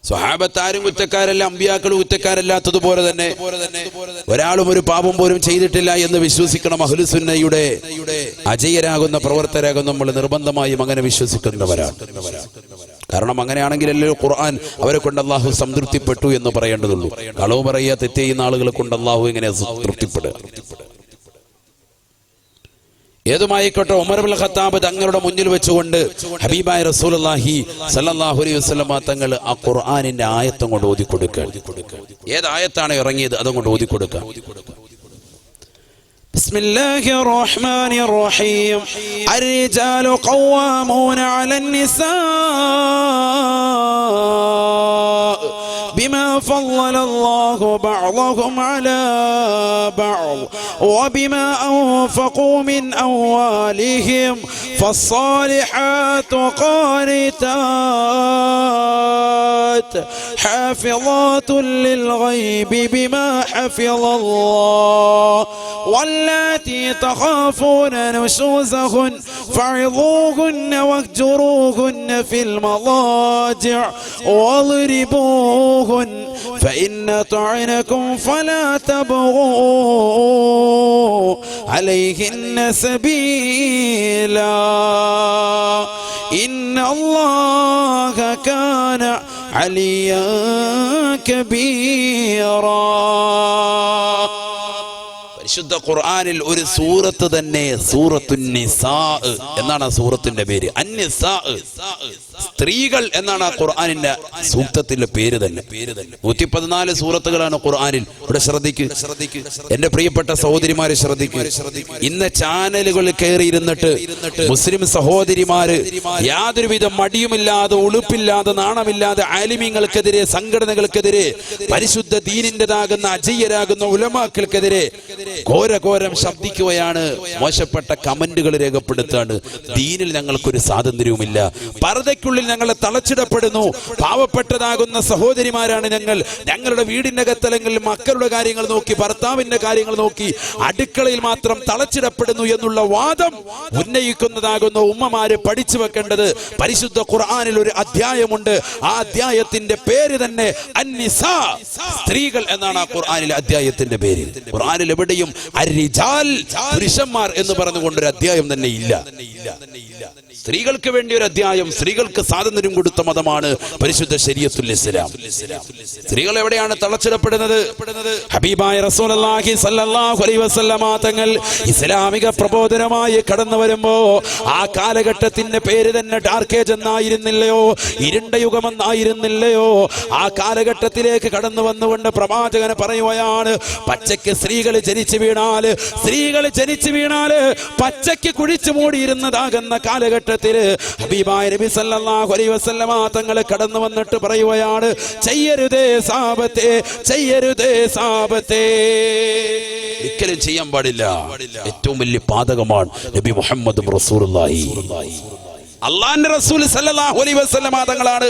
സ്വഹാബത്ത് ആരും കുറ്റക്കാരല്ല, അമ്പിയാക്കൾ കുറ്റക്കാരല്ലാത്തതുപോലെ തന്നെ ഒരാളും ഒരു പാപം പോലും ചെയ്തിട്ടില്ല എന്ന് വിശ്വസിക്കണം. അഹ്ലുസുന്നയുടെ അജയരാകുന്ന പ്രവർത്തകരാകുന്ന നമ്മൾ നിർബന്ധമായും അങ്ങനെ വിശ്വസിക്കുന്നവരാണ്. കാരണം അങ്ങനെയാണെങ്കിലല്ലോ ഖുർആൻ അവരെ കൊണ്ട് അല്ലാഹു സംതൃപ്തിപ്പെട്ടു എന്ന് പറയേണ്ടതുള്ളൂ. കളവ് പറയുക, തെറ്റ് ചെയ്യുന്ന ആളുകളെ കൊണ്ട് അല്ലാഹു എങ്ങനെ തൃപ്തിപ്പെടുക? ഏതുമായിക്കോട്ടെ, ഉമർ ഇബ്നുൽ ഖത്താബ് തങ്ങളുടെ മുന്നിൽ വെച്ചുകൊണ്ട് ഹബീബായ റസൂലുള്ളാഹി സ്വല്ലല്ലാഹു അലൈഹി വസല്ലമ തങ്ങൾ ആ ഖുർആനിന്റെ ആയത്തും കൊണ്ട് ഓതി കൊടുക്കുക. ഏത് ആയത്താണ് ഇറങ്ങിയത് അതുകൊണ്ട് ഓതി കൊടുക്കുക. ബിസ്മില്ലാഹിർ റഹ്മാനിർ റഹീം. അർരിജാലു ഖവ്വാമൂന അലൻ നിസാ بما فضل الله بعضهم على بعض وبما أنفقوا من أموالهم فالصالحات قانتات حافظات للغيب بما حفظ الله واللاتي تخافون نشوزهن فعظوهن واهجروهن في المضاجع واضربوهن فإن طعنكم فلا تبغوا عليهن سبيلا إن الله كان عليا كبيرا. പരിശുദ്ധ ഖുർആനിൽ ഒരു സൂറത്ത് തന്നെ സൂറത്തുൻ നിസാ എന്നാണ് ആ സൂറത്തിന്റെ പേര്. അന്നിസാ, സ്ത്രീകൾ എന്നാണ് ആ ഖുർആനിന്റെ സൂക്തത്തിന്റെ പേര് തന്നെ. 114 സൂറത്തുകളാണ് ഖുർആനിൽ. ഇവിടെ ശ്രദ്ധിക്ക് എന്റെ പ്രിയപ്പെട്ട സഹോദരിമാരെ, ശ്രദ്ധിക്ക്. ഇന്ന് ചാനലുകളിൽ കയറിയിരുന്നിട്ട് മുസ്ലിം സഹോദരിമാര് യാതൊരുവിധ മടിയുമില്ലാതെ, ഉളുപ്പില്ലാതെ, നാണമില്ലാതെ ആലിമീങ്ങൾക്കെതിരെ, സംഘടനകൾക്കെതിരെ, പരിശുദ്ധ ദീനിന്റേതാകുന്ന അജയ്യരാകുന്ന ഉലമാക്കൾക്കെതിരെ ഘോരഘോരം ശബ്ദിക്കുകയാണ്. മോശപ്പെട്ട കമന്റുകൾ രേഖപ്പെടുത്താണ്. ദീനിൽ ഞങ്ങൾക്കൊരു സ്വാതന്ത്ര്യവുമില്ല, പർദ്ദയ്ക്കുള്ളിൽ ഞങ്ങളെ തളച്ചിടപ്പെടുന്നു, പാവപ്പെട്ടതാകുന്ന സഹോദരിമാരാണ് ഞങ്ങൾ, ഞങ്ങളുടെ വീടിന്റെ അകത്തലങ്ങളിൽ മക്കളുടെ കാര്യങ്ങൾ നോക്കി, ഭർത്താവിന്റെ കാര്യങ്ങൾ നോക്കി അടുക്കളയിൽ മാത്രം തളച്ചിടപ്പെടുന്നു എന്നുള്ള വാദം ഉന്നയിക്കുന്നതാകുന്ന ഉമ്മമാര് പഠിച്ചു വെക്കേണ്ടത് പരിശുദ്ധ ഖുർആനിൽ ഒരു അധ്യായമുണ്ട്. ആ അധ്യായത്തിന്റെ പേര് തന്നെ അന്നിസാ, സ്ത്രീകൾ എന്നാണ് ആ ഖുർആനിലെ അധ്യായത്തിന്റെ പേര്. ഖുർആനിൽ എവിടെയും അർരിജാൽ, പുരുഷന്മാർ എന്ന് പറഞ്ഞുകൊണ്ടൊരു അധ്യായം തന്നെ ഇല്ല. സ്ത്രീകൾക്ക് വേണ്ടി ഒരു അധ്യായം, സ്ത്രീകൾക്ക് സ്വാതന്ത്ര്യം കൊടുത്ത മതമാണ് പരിശുദ്ധ ശരീഅത്തുൽ ഇസ്ലാം. സ്ത്രീകൾ എവിടെയാണ് തളച്ചിടപ്പെടുന്നത്? ഹബീബായ റസൂലുള്ളാഹി സ്വല്ലല്ലാഹു അലൈഹി വസല്ലമ തങ്ങൾ ഇസ്ലാമിക പ്രബോധനമായി കടന്നു വരുമ്പോ ആ കാലഘട്ടത്തിന്റെ പേര് തന്നെ ഡാർക്ക് ഏജ് എന്നായിരുന്നില്ലയോ, ഇരുണ്ട യുഗമെന്നായിരുന്നില്ലയോ? ആ കാലഘട്ടത്തിലേക്ക് കടന്നു വന്നുകൊണ്ട് പ്രവാചകൻ പറയുകയാണ്, പച്ചയ്ക്ക് സ്ത്രീകൾ ജനിച്ചു വീണാല് പച്ചയ്ക്ക് കുഴിച്ചു മൂടിയിരുന്നതാകുന്ന കാലഘട്ടം ഹബീബായ നബി സല്ലല്ലാഹു അലൈഹി വസല്ലമ തങ്ങൾ കടന്നു വന്നിട്ട് പറയുകയാണ്, ചെയ്യരുതേ സാബത്തെ, ചെയ്യരുതേ സാബത്തെ. ഒരിക്കലും ചെയ്യാൻ പാടില്ല. ഏറ്റവും വലിയ പാതകമാണ് നബി മുഹമ്മദ് റസൂലുള്ളാഹി. അള്ളാന്റെ റസൂൽ സല്ലല്ലാഹു അലൈഹി വസല്ലമ തങ്ങളാണ്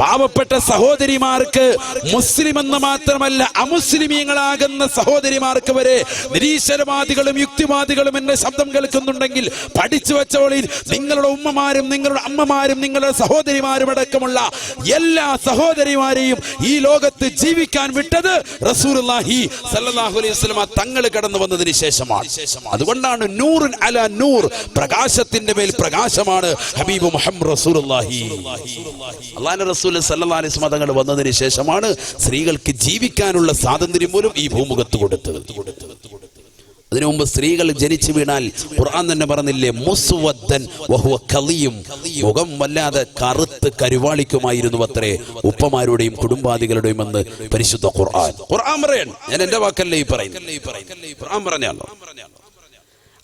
പാവപ്പെട്ട സഹോദരിമാർക്ക്, മുസ്ലിം എന്ന് മാത്രമല്ല അമുസ്ലിമീങ്ങളാകുന്ന സഹോദരിമാർക്ക് വരെ, നിരീശ്വരവാദികളും യുക്തിവാദികളും എന്റെ ശബ്ദം കേൾക്കുന്നുണ്ടെങ്കിൽ പഠിച്ചു വെച്ചോളിൽ, നിങ്ങളുടെ ഉമ്മമാരും നിങ്ങളുടെ അമ്മമാരും നിങ്ങളുടെ സഹോദരിമാരും അടക്കമുള്ള എല്ലാ സഹോദരിമാരെയും ഈ ലോകത്ത് ജീവിക്കാൻ വിട്ടത് റസൂലുള്ളാഹി സല്ലല്ലാഹു അലൈഹി വസല്ലമ തങ്ങൾ കടന്നു വന്നതിന് ശേഷമാണ്. അതുകൊണ്ടാണ് നൂറുൻ അലാ നൂർ, പ്രകാശത്തിന്റെ മേൽ പ്രകാശമാണ് ഹബീബ് മുഹമ്മദ് റസൂലുള്ളാഹി. അല്ലാഹുവിന്റെ റസൂൽ സല്ലല്ലാഹു അലൈഹി വസല്ലം തങ്ങൾ വന്നതിന് ശേഷമാണ് സ്ത്രീകൾക്ക് ജീവിക്കാനുള്ള സ്വാതന്ത്ര്യം പോലും ഈ ഭൂമുഖത്ത് കൊടുത്തത്. അതിനു മുമ്പ് സ്ത്രീകൾ ജനിച്ചു വീണാൽ ഖുർആൻ തന്നെ പറഞ്ഞില്ലേ, മുസ്വദ്ദൻ വഹുവ ഖളിയും, മുഖം വല്ലാതെ കറുത്ത് കരുവാളിക്കുമായിരുന്നു അത്രേ ഉപ്പമാരുടെയും കുടുംബാദികളുടെയും എന്ന് പരിശുദ്ധ ഖുർആൻ. പറയാണ്, ഞാൻ എന്റെ വാക്കല്ലേ ഈ പറയുന്നത്, ഖുർആൻ പറഞ്ഞാലോ.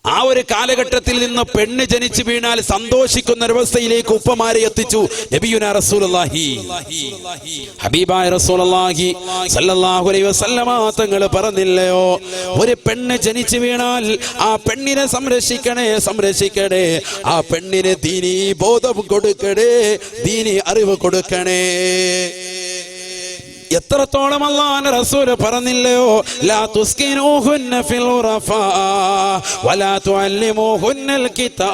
ആ ഒരു കാലഘട്ടത്തിൽ നിന്ന് പെണ്ണ് ജനിച്ചു വീണാൽ സന്തോഷിക്കുന്ന ഒരവസ്ഥയിലേക്ക് ഉപ്പമാരെ എത്തിച്ചു നബിയുനാ റസൂലുള്ളാഹി. ഹബീബായ റസൂലുള്ളാഹി സല്ലല്ലാഹു അലൈഹി വസല്ലമ തങ്ങൾ പറഞ്ഞില്ലയോ, ഒരു പെണ്ണ് ജനിച്ചു വീണാൽ ആ പെണ്ണിനെ സംരക്ഷിക്കണേ, ആ പെണ്ണിന് ദീനീ ബോധം കൊടുക്കണേ, ദീനീ അറിവ് കൊടുക്കണേ. എത്രത്തോളം അല്ലാഹുവിന്റെ റസൂൽ പറഞ്ഞില്ലയോ, ലാ തുസ്കിനൂഹുന്ന ഫിൽ ഉറഫാ വലാ തുഅല്ലിമൂഹുന്നൽ കിതാബ്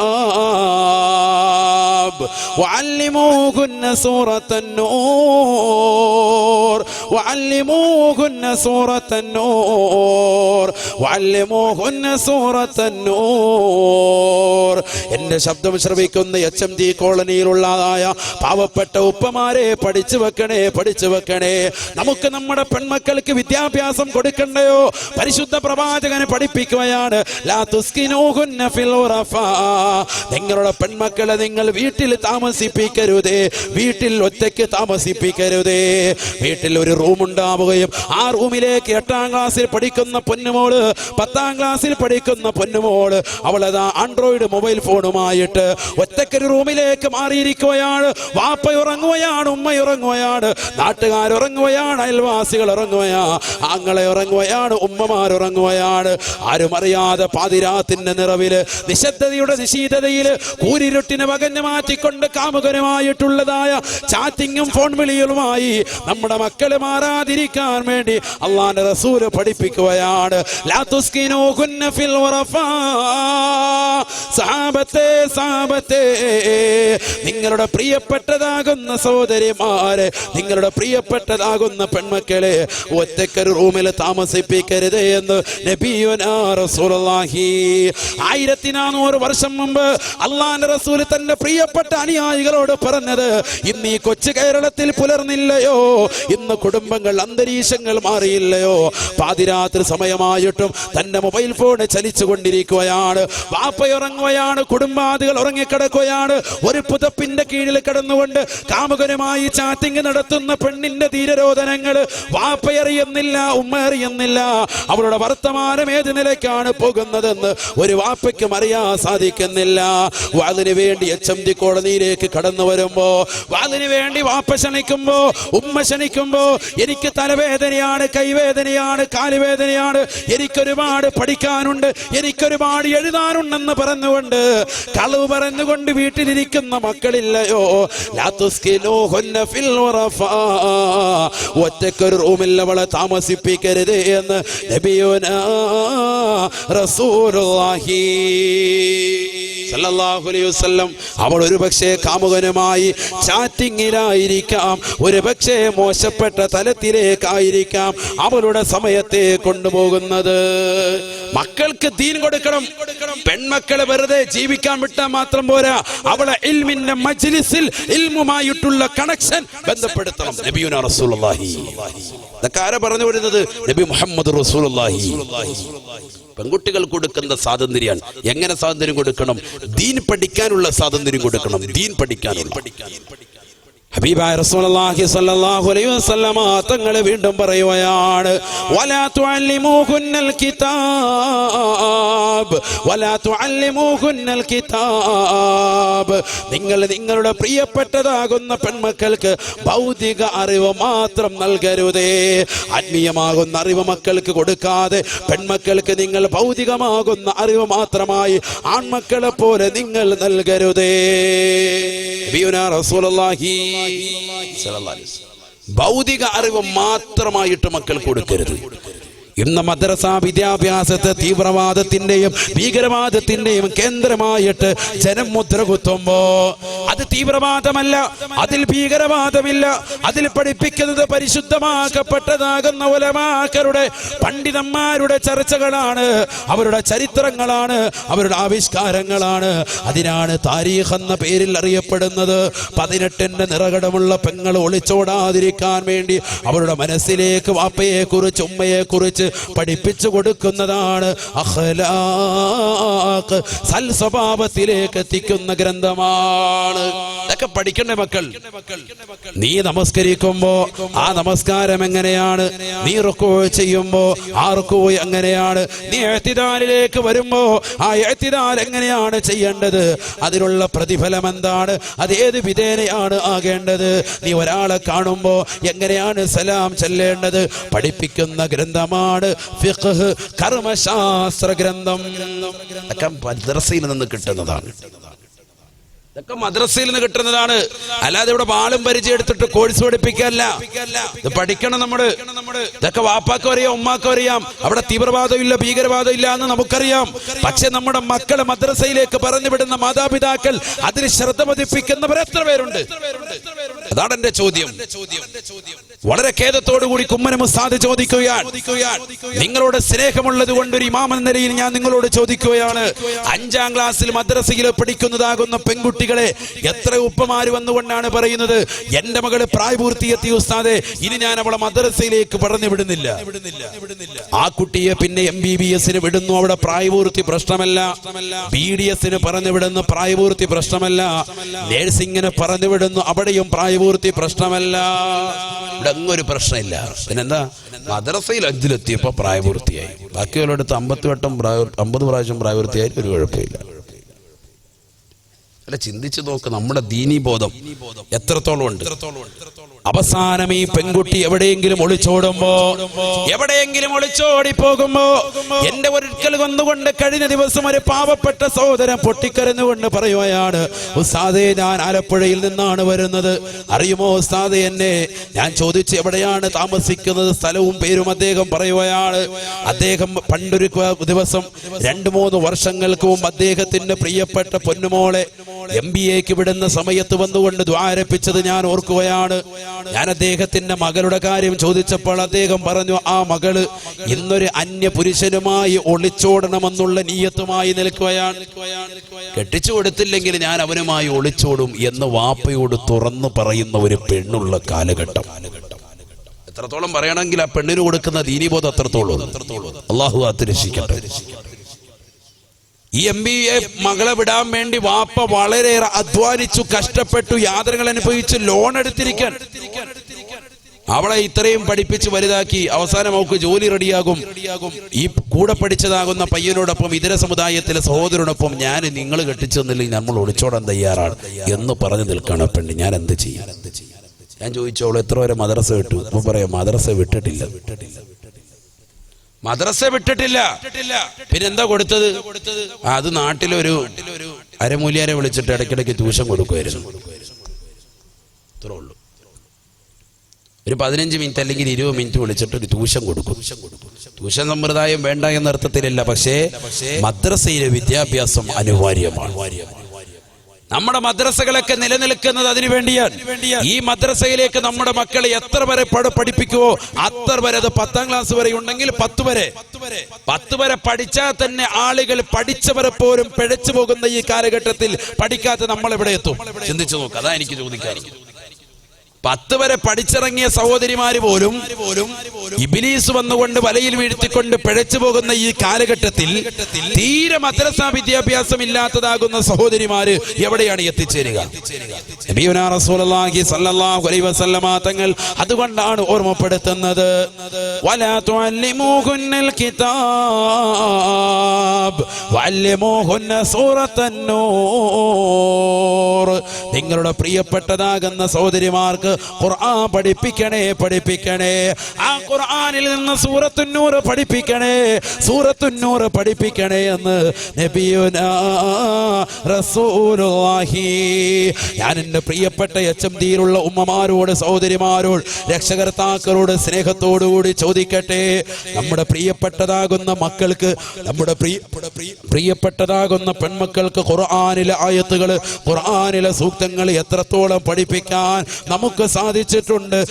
വഅല്ലിമൂഹുന്ന സൂറത്തൻ നൂർ വഅല്ലിമൂഹുന്ന സൂറത്തൻ നൂർ വഅല്ലിമൂഹുന്ന സൂറത്തൻ നൂർ. എന്റെ ശബ്ദം ശ്രവിക്കുന്ന HMD കോളനിയിലുള്ളതായ പാവപ്പെട്ട ഉപ്പമാരെ പഠിച്ചു വെക്കണേ. നമുക്ക് നമ്മുടെ പെൺമക്കൾക്ക് വിദ്യാഭ്യാസം കൊടുക്കണ്ടയോ? പരിശുദ്ധ പ്രവാചകനെ പഠിപ്പിക്കുകയാണ്, ലാ തുസ്കിനൂഹുന്ന ഫിൽ ഉറഫാ, നിങ്ങളുടെ പെൺമക്കളെ നിങ്ങൾ വീട്ടിൽ താമസിപ്പിക്കരുതേ, വീട്ടിൽ ഒറ്റയ്ക്ക് താമസിപ്പിക്കരുതേ. വീട്ടിൽ ഒരു റൂം ഉണ്ടാവുകയും ആ റൂമിലേക്ക് 8ാം ക്ലാസ്സിൽ പഠിക്കുന്ന പൊന്നുമോള്, 10ാം ക്ലാസ്സിൽ പഠിക്കുന്ന പൊന്നുമോള്, അവളതാ ആൻഡ്രോയിഡ് മൊബൈൽ ഫോണുമായിട്ട് ഒറ്റയ്ക്കൊരു റൂമിലേക്ക് മാറിയിരിക്കുകയാണ്. വാപ്പ ഉറങ്ങുകയാണ്, ഉമ്മ ഉറങ്ങുകയാണ്, നാട്ടുകാർ ഉറങ്ങുകയാണ്, അയൽവാസികൾ ഉറങ്ങുകയാണ്, ആങ്ങളെ ഉറങ്ങുകയാണ്, ഉമ്മമാർ ഉറങ്ങുകയാണ്. ആരും അറിയാതെ പാതിരാത്തിന്റെ നിറവില്, നിശബ്ദതയുടെ നിശീതതയില്, കൂരിരുട്ടിനെ വകഞ്ഞു മാറ്റിക്കൊണ്ട് കാമുകനുമായിട്ടുള്ളതായ ചാറ്റിങ്ങും ഫോൺ വിളികളുമായി നമ്മുടെ മക്കളെ മാറാതിരിക്കാൻ വേണ്ടി അല്ലാഹുവിന്റെ റസൂൽ പഠിപ്പിക്കുകയാണ്, ലാ തുസ്കിനൂഹുന്ന ഫിൽ ഉറഫാ. സഹാബത്തെ, നിങ്ങളുടെ പ്രിയപ്പെട്ടതാകുന്ന സഹോദരിമാരെ, നിങ്ങളുടെ പ്രിയപ്പെട്ടതാകുന്ന പെൺമക്കളെ ഒറ്റക്കൊരു റൂമിൽ താമസിപ്പിക്കരുത് എന്ന് നബിയുനാ റസൂലുള്ളാഹി. 1400 വർഷം മുമ്പ് അല്ലാഹുവിന്റെ റസൂൽ തന്റെ പ്രിയപ്പെട്ട പ്രിയപ്പെട്ട അനുയായികളോട് പറഞ്ഞത്, ഇന്ന് ഈ കൊച്ചു കേരളത്തിൽ പുലർന്നില്ലയോ? ഇന്ന് കുടുംബങ്ങൾ, അന്തരീക്ഷങ്ങൾ മാറിയില്ലയോ? പാതിരാത്രി സമയമായിട്ടും തന്റെ മൊബൈൽ ഫോൺ ചലിച്ചു കൊണ്ടിരിക്കുകയാണ്. വാപ്പയുറങ്ങുകയാണ്, കുടുംബാദികൾ ഉറങ്ങിക്കിടക്കുകയാണ്. ഒരു പുതപ്പിന്റെ കീഴിൽ കിടന്നുകൊണ്ട് കാമുകനുമായി ചാറ്റിംഗ് നടത്തുന്ന പെണ്ണിന്റെ ധീരരോധനങ്ങൾ വാപ്പയറിയുന്നില്ല, ഉമ്മ അറിയുന്നില്ല. അവളുടെ വർത്തമാനം ഏത് നിലയ്ക്കാണ് പോകുന്നതെന്ന് ഒരു വാപ്പയ്ക്കും അറിയാൻ സാധിക്കുന്നില്ല. വാതിന് വേണ്ടി HMD കോടതിയിലേക്ക് കടന്നു വരുമ്പോ, വാതിന് വേണ്ടി വാപ്പ ക്ഷണിക്കുമ്പോ, ഉമ്മ ക്ഷണിക്കുമ്പോ, എനിക്ക് തലവേദനയാണ്, കൈവേദനയാണ്, കാലുവേദനയാണ്, എനിക്കൊരുപാട് പഠിക്കാനുണ്ട്, എനിക്കൊരുപാട് എഴുതാനുണ്ടെന്ന് പറഞ്ഞുകൊണ്ട്, കളവ് പറഞ്ഞുകൊണ്ട് വീട്ടിലിരിക്കുന്ന മക്കളില്ലയോ? ഒറ്റക്കൊരു റൂമിൽ അവളെ താമസിപ്പിക്കരുത് എന്ന് നബിയുനാ റസൂലുള്ളാഹി സല്ലല്ലാഹു അലൈഹി വസല്ലം. അവൾ ഒരു പക്ഷേ കാമുകനുമായി ചാറ്റിങ്ങിലായിരിക്കാം, ഒരു പക്ഷേ മോശപ്പെട്ട തലത്തിലേക്കായിരിക്കാം അവളുടെ സമയത്തെ കൊണ്ടുപോകുന്നത്. മക്കൾക്ക് ദീൻ കൊടുക്കണം. പെൺമക്കളെ വെറുതെ ജീവിക്കാൻ വിട്ടാൽ മാത്രം പോരാ, അവളെ ഇൽമിന്റെ മജ്ലിസിൽ ഇൽമുമായിട്ടുള്ള കണക്ഷൻ ബന്ധപ്പെടുത്തണം. നബിയുനാ റസൂലുള്ളാഹി. ഇതൊക്കെ ആരാ പറഞ്ഞു വരുന്നത്? നബി മുഹമ്മദ് റസൂലുള്ളാഹി. പെൺകുട്ടികൾ കൊടുക്കുന്ന സ്വാതന്ത്ര്യമാണ്. എങ്ങനെ സ്വാതന്ത്ര്യം കൊടുക്കണം? ദീൻ പഠിക്കാനുള്ള സ്വാതന്ത്ര്യം കൊടുക്കണം. ദീൻ പഠിക്കാനുള്ള. ഹബീബായ റസൂലുള്ളാഹി സ്വല്ലല്ലാഹു അലൈഹി വസല്ലമ തങ്ങൾ വീണ്ടും പറയുകയാണ്, വലാ തുഅല്ലിമൂഹുന്നൽ കിതാബ് വലാ തുഅല്ലിമൂഹുന്നൽ കിതാബ്. നിങ്ങൾ നിങ്ങളുടെ പ്രിയപ്പെട്ടതാകുന്ന പെൺമക്കൾക്ക് ഭൗതിക അറിവ് മാത്രം നൽകരുതേ. ആത്മീയമാകുന്ന അറിവ് മക്കൾക്ക് കൊടുക്കാതെ പെൺമക്കൾക്ക് നിങ്ങൾ ഭൗതികമാകുന്ന അറിവ് മാത്രമായി ആൺമക്കളെ പോലെ നിങ്ങൾ നൽകരുതേ. നബിയുനാ റസൂലുള്ളാഹി ഭൗതിക അറിവ് മാത്രമായിട്ട് മക്കൾ കൊടുക്കരുത്. ഇന്ന് മദ്രസ വിദ്യാഭ്യാസത്തെ തീവ്രവാദത്തിന്റെയും ഭീകരവാദത്തിന്റെയും കേന്ദ്രമായിട്ട് ജനം മുദ്ര കുത്തുമ്പോ, അത് തീവ്രവാദമല്ല, അതിൽ ഭീകരവാദമില്ല. അതിൽ പഠിപ്പിക്കുന്നത് പരിശുദ്ധമാക്കപ്പെട്ടതാകുന്ന ഉലമാക്കളുടെ, പണ്ഡിതന്മാരുടെ ചർച്ചകളാണ്, അവരുടെ ചരിത്രങ്ങളാണ്, അവരുടെ ആവിഷ്കാരങ്ങളാണ്. അതിനാണ് താരീഖ് എന്ന പേരിൽ അറിയപ്പെടുന്നത്. 18ന്റെ നിറകടമുള്ള പെങ്ങൾ ഒളിച്ചോടാതിരിക്കാൻ വേണ്ടി അവരുടെ മനസ്സിലേക്ക് വാപ്പയെ കുറിച്ച്, ഉമ്മയെ കുറിച്ച് പഠിപ്പിച്ചു കൊടുക്കുന്നതാണ് അഖ്ലാഖ്, സൽ സ്വഭാവത്തിലേക്ക് എത്തിക്കുന്ന ഗ്രന്ഥമാണ്. ഇതൊക്കെ പഠിക്കണ്ടേ മക്കൾ? നീ നമസ്കരിക്കുമ്പോ ആ നമസ്കാരം എങ്ങനെയാണ്? നീ റുക്കൂ ചെയ്യുമ്പോ ആ റുക്കൂ എങ്ങനെയാണ്? നീ ഇഅ്തിദാലിലേക്ക് വരുമ്പോ ആ ഇഅ്തിദാൽ എങ്ങനെയാണ് ചെയ്യേണ്ടത്? അതിനുള്ള പ്രതിഫലം എന്താണ്? അത് ഏത് വിധേനയാണ് ആകേണ്ടത്? നീ ഒരാളെ കാണുമ്പോ എങ്ങനെയാണ് സലാം ചൊല്ലേണ്ടത്? പഠിപ്പിക്കുന്ന ഗ്രന്ഥമാണ് ഫിഖ്ഹ്, കർമ്മശാസ്ത്ര ഗ്രന്ഥം. ഇതൊക്കെ മദ്രസയിൽ നിന്ന് കിട്ടുന്നതാണ്. ഇതൊക്കെ മദ്രസയിൽ നിന്ന് കിട്ടുന്നതാണ്. അല്ലാതെ ഇവിടെ ബാളും പരിചയം എടുത്തിട്ട് കോഴ്സ് പഠിപ്പിക്കല്ല. ഇത് പഠിക്കണം നമ്മള്. ഇതൊക്കെ വാപ്പാക്കും അറിയാം, ഉമ്മാക്കും അറിയാം. അവിടെ തീവ്രവാദം ഇല്ല, ഭീകരവാദം ഇല്ല എന്ന് നമുക്കറിയാം. പക്ഷെ നമ്മുടെ മക്കളെ മദ്രസയിലേക്ക് പറഞ്ഞു വിടുന്ന മാതാപിതാക്കൾ അതിന് ശ്രദ്ധ പതിപ്പിക്കുന്നവർ എത്ര പേരുണ്ട്? അതാണ് എന്റെ ചോദ്യം. വളരെ ഖേദത്തോടുകൂടി കുമ്മനം ഉസ്താദ് ചോദിക്കുകയാണ്, നിങ്ങളോട് സ്നേഹമുള്ളത് കൊണ്ട് ഒരു ഇമാം എന്ന നിലയിൽ ഞാൻ നിങ്ങളോട് ചോദിക്കുകയാണ്, 5ാം ക്ലാസ്സിൽ മദ്രസയിൽ പഠിക്കുന്നതാകുന്ന പെൺകുട്ടികളെ എത്ര ഉപ്പമാര് വന്നുകൊണ്ടാണ് പറയുന്നത്, എന്റെ മകള് പ്രായപൂർത്തിയെത്തി ഉസ്താദെ, ഇനി ഞാൻ അവളെ മദ്രസയിലേക്ക് പറഞ്ഞു വിടുന്നില്ല. ആ കുട്ടിയെ പിന്നെ MBBS വിടുന്നു, അവിടെ പ്രായപൂർത്തി പ്രശ്നമല്ല. BDS പറഞ്ഞു വിടുന്നു, പ്രായപൂർത്തി പ്രശ്നമല്ല. നേഴ്സിംഗിന് പറഞ്ഞു വിടുന്നു, അവിടെയും പ്രായപൂർത്തി പ്രശ്നമല്ല. ഇവിടെ അങ്ങൊരു പ്രശ്നമില്ല. പിന്നെന്താ? മദ്രസയിൽ 5-ലെത്തിയപ്പോ പ്രായപൂർത്തിയായി. ബാക്കിയുള്ളടുത്ത് 50 പ്രാവശ്യം പ്രായപൂർത്തിയായി, ഒരു കുഴപ്പമില്ല. അല്ല, ചിന്തിച്ചു നോക്ക്, നമ്മുടെ ദീനീ ബോധം എത്രത്തോളം ഉണ്ട്. അവസാനം ഈ പെൺകുട്ടി എവിടെയെങ്കിലും ഒളിച്ചോടുമ്പോ, എവിടെയെങ്കിലും ഒളിച്ചോടി പോകുമ്പോ, എന്റെ ഒരിക്കൽ വന്നുകൊണ്ട് കഴിഞ്ഞ ദിവസം ഒരു പാവപ്പെട്ട സഹോദരൻ പൊട്ടിക്കരഞ്ഞുകൊണ്ട് പറയുകയാണ്, ഉസ്താദേ ഞാൻ ആലപ്പുഴയിൽ നിന്നാണ് വരുന്നത്, അറിയുമോ ഉസ്താദേ എന്നെ? ഞാൻ ചോദിച്ചു എവിടെയാണ് താമസിക്കുന്നത്, സ്ഥലവും പേരും അദ്ദേഹം പറയുകയാണ്. അദ്ദേഹം പണ്ടൊരു ദിവസം 2-3 വർഷങ്ങൾക്ക് മുമ്പ് അദ്ദേഹത്തിന്റെ പ്രിയപ്പെട്ട പൊന്നുമോളെ MBAക്ക് വിടുന്ന സമയത്ത് വന്നുകൊണ്ട് ദുആ അർപ്പിച്ചത് ഞാൻ ഓർക്കുകയാണ്. ഞാൻ അദ്ദേഹത്തിന്റെ മകളുടെ കാര്യം ചോദിച്ചപ്പോൾ അദ്ദേഹം പറഞ്ഞു, ആ മകള് ഇന്നൊരു അന്യ പുരുഷനുമായി ഒളിച്ചോടണമെന്നുള്ള നീയത്തുമായി നിൽക്കുകയാണ്. കെട്ടിച്ചു കൊടുത്തില്ലെങ്കിൽ ഞാൻ അവനുമായി ഒളിച്ചോടും എന്ന് വാപ്പയോട് തുറന്നു പറയുന്ന ഒരു പെണ്ണുള്ള കാലഘട്ടം. എത്രത്തോളം പറയണമെങ്കിൽ ആ പെണ്ണിന് കൊടുക്കുന്ന ദീനീബോധം അത്രത്തോളം. അല്ലാഹു കാത്തുരക്ഷിക്കട്ടെ. ഈ MBA മകളെ വിടാൻ വേണ്ടി വാപ്പ വളരെയേറെ അധ്വാനിച്ചു, കഷ്ടപ്പെട്ടു, യാതനകൾ അനുഭവിച്ച് ലോൺ എടുത്തിരിക്കാൻ. അവളെ ഇത്രയും പഠിപ്പിച്ച് വലുതാക്കി അവസാനം അവൾക്ക് ജോലി റെഡിയാകും. ഈ കൂടെ പഠിച്ചതാകുന്ന പയ്യനോടൊപ്പം ഇതര സമുദായത്തിലെ സഹോദരനോടൊപ്പം ഞാൻ നിങ്ങൾ കെട്ടിച്ചു തന്നില്ലെങ്കിൽ നമ്മൾ ഒളിച്ചോടാൻ തയ്യാറാണ് എന്ന് പറഞ്ഞു നിൽക്കണം പെണ്ണ്. ഞാൻ എന്ത് ചെയ്യാൻ? ഞാൻ ചോദിച്ചോളൂ, എത്ര വരെ മദ്രസ വിട്ടു? അപ്പൊ പറയാം മദ്രസ വിട്ടിട്ടില്ല. മദ്രസ വിട്ടിട്ടില്ല. പിന്നെന്താ കൊടുത്തത്? അത് നാട്ടിലൊരു അരമൂല്യാരെ വിളിച്ചിട്ട് ഇടയ്ക്കിടയ്ക്ക് ട്യൂഷൻ കൊടുക്കുമായിരുന്നു. ഇത്രേ ഉള്ളൂ. ഒരു 15 മിനിറ്റ് അല്ലെങ്കിൽ 20 മിനിറ്റ് വിളിച്ചിട്ട് ഒരു ട്യൂഷൻ കൊടുക്കും. ട്യൂഷൻ സമ്പ്രദായം വേണ്ട എന്ന അർത്ഥത്തിലല്ല, പക്ഷേ മദ്രസയിലെ വിദ്യാഭ്യാസം അനിവാര്യമാണ്. നമ്മുടെ മദ്രസകളൊക്കെ നിലനിൽക്കുന്നത് അതിനു വേണ്ടിയാണ്. ഈ മദ്രസയിലേക്ക് നമ്മുടെ മക്കളെ എത്ര വരെ പഠിപ്പിക്കുവോ അത്ര വരെ. അത് 10ാം ക്ലാസ് വരെ ഉണ്ടെങ്കിൽ 10 വരെ പഠിച്ചാൽ തന്നെ ആളുകൾ പഠിച്ചവരെ പോലും പിഴച്ചു പോകുന്ന ഈ കാലഘട്ടത്തിൽ പഠിക്കാത്ത നമ്മൾ എവിടെ എത്തും? ചിന്തിച്ചു നോക്ക്. അതാ എനിക്ക് ചോദിക്കാറുണ്ട്. 10 വരെ പഠിച്ചിറങ്ങിയ സഹോദരിമാര് പോലും ഇബ്ലീസ് വന്നുകൊണ്ട് വലയിൽ വീഴ്ത്തിക്കൊണ്ട് പിഴച്ചു പോകുന്ന ഈ കാലഘട്ടത്തിൽ തീരെ മദ്രസ വിദ്യാഭ്യാസം ഇല്ലാത്തതാകുന്ന സഹോദരിമാര് എവിടെയാണ് എത്തിച്ചേരുക? നബിയുനാ റസൂലുള്ളാഹി സ്വല്ലല്ലാഹു അലൈഹി വസല്ലമ തങ്ങൾ അതുകൊണ്ടാണ് ഓർമ്മപ്പെടുത്തുന്നത്, വലാ തുഅല്ലിമൂഹുന്നൽ കിതാബ് വഅല്ലിമൂഹുന്ന സൂറത്തൻ നൂർ. നിങ്ങളുടെ പ്രിയപ്പെട്ടതാകുന്ന സഹോദരിമാർക്ക് ഖുർആൻ പഠിപ്പിക്കണേ. ആ ഖുർആനിൽ നിന്ന് സൂറത്തുൻ നൂർ പഠിപ്പിക്കണേ എന്ന് നബിയുനാ റസൂലുള്ളാഹി. ഞാൻ എൻ്റെ പ്രിയപ്പെട്ട HMDയിലുള്ള ഉമ്മമാരോട്, സഹോദരിമാരോട്, രക്ഷകർത്താക്കളോട് സ്നേഹത്തോടുകൂടി ചോദിക്കട്ടെ, നമ്മുടെ പ്രിയപ്പെട്ടതാകുന്ന മക്കൾക്ക്, നമ്മുടെ പ്രിയപ്പെട്ടതാകുന്ന പെൺമക്കൾക്ക് ഖുർആനിലെ ആയത്തുകൾ, ഖുർആനിലെ സൂക്തങ്ങൾ എത്രത്തോളം പഠിപ്പിക്കാൻ നമുക്ക് സാധിച്ചിട്ടുണ്ട്.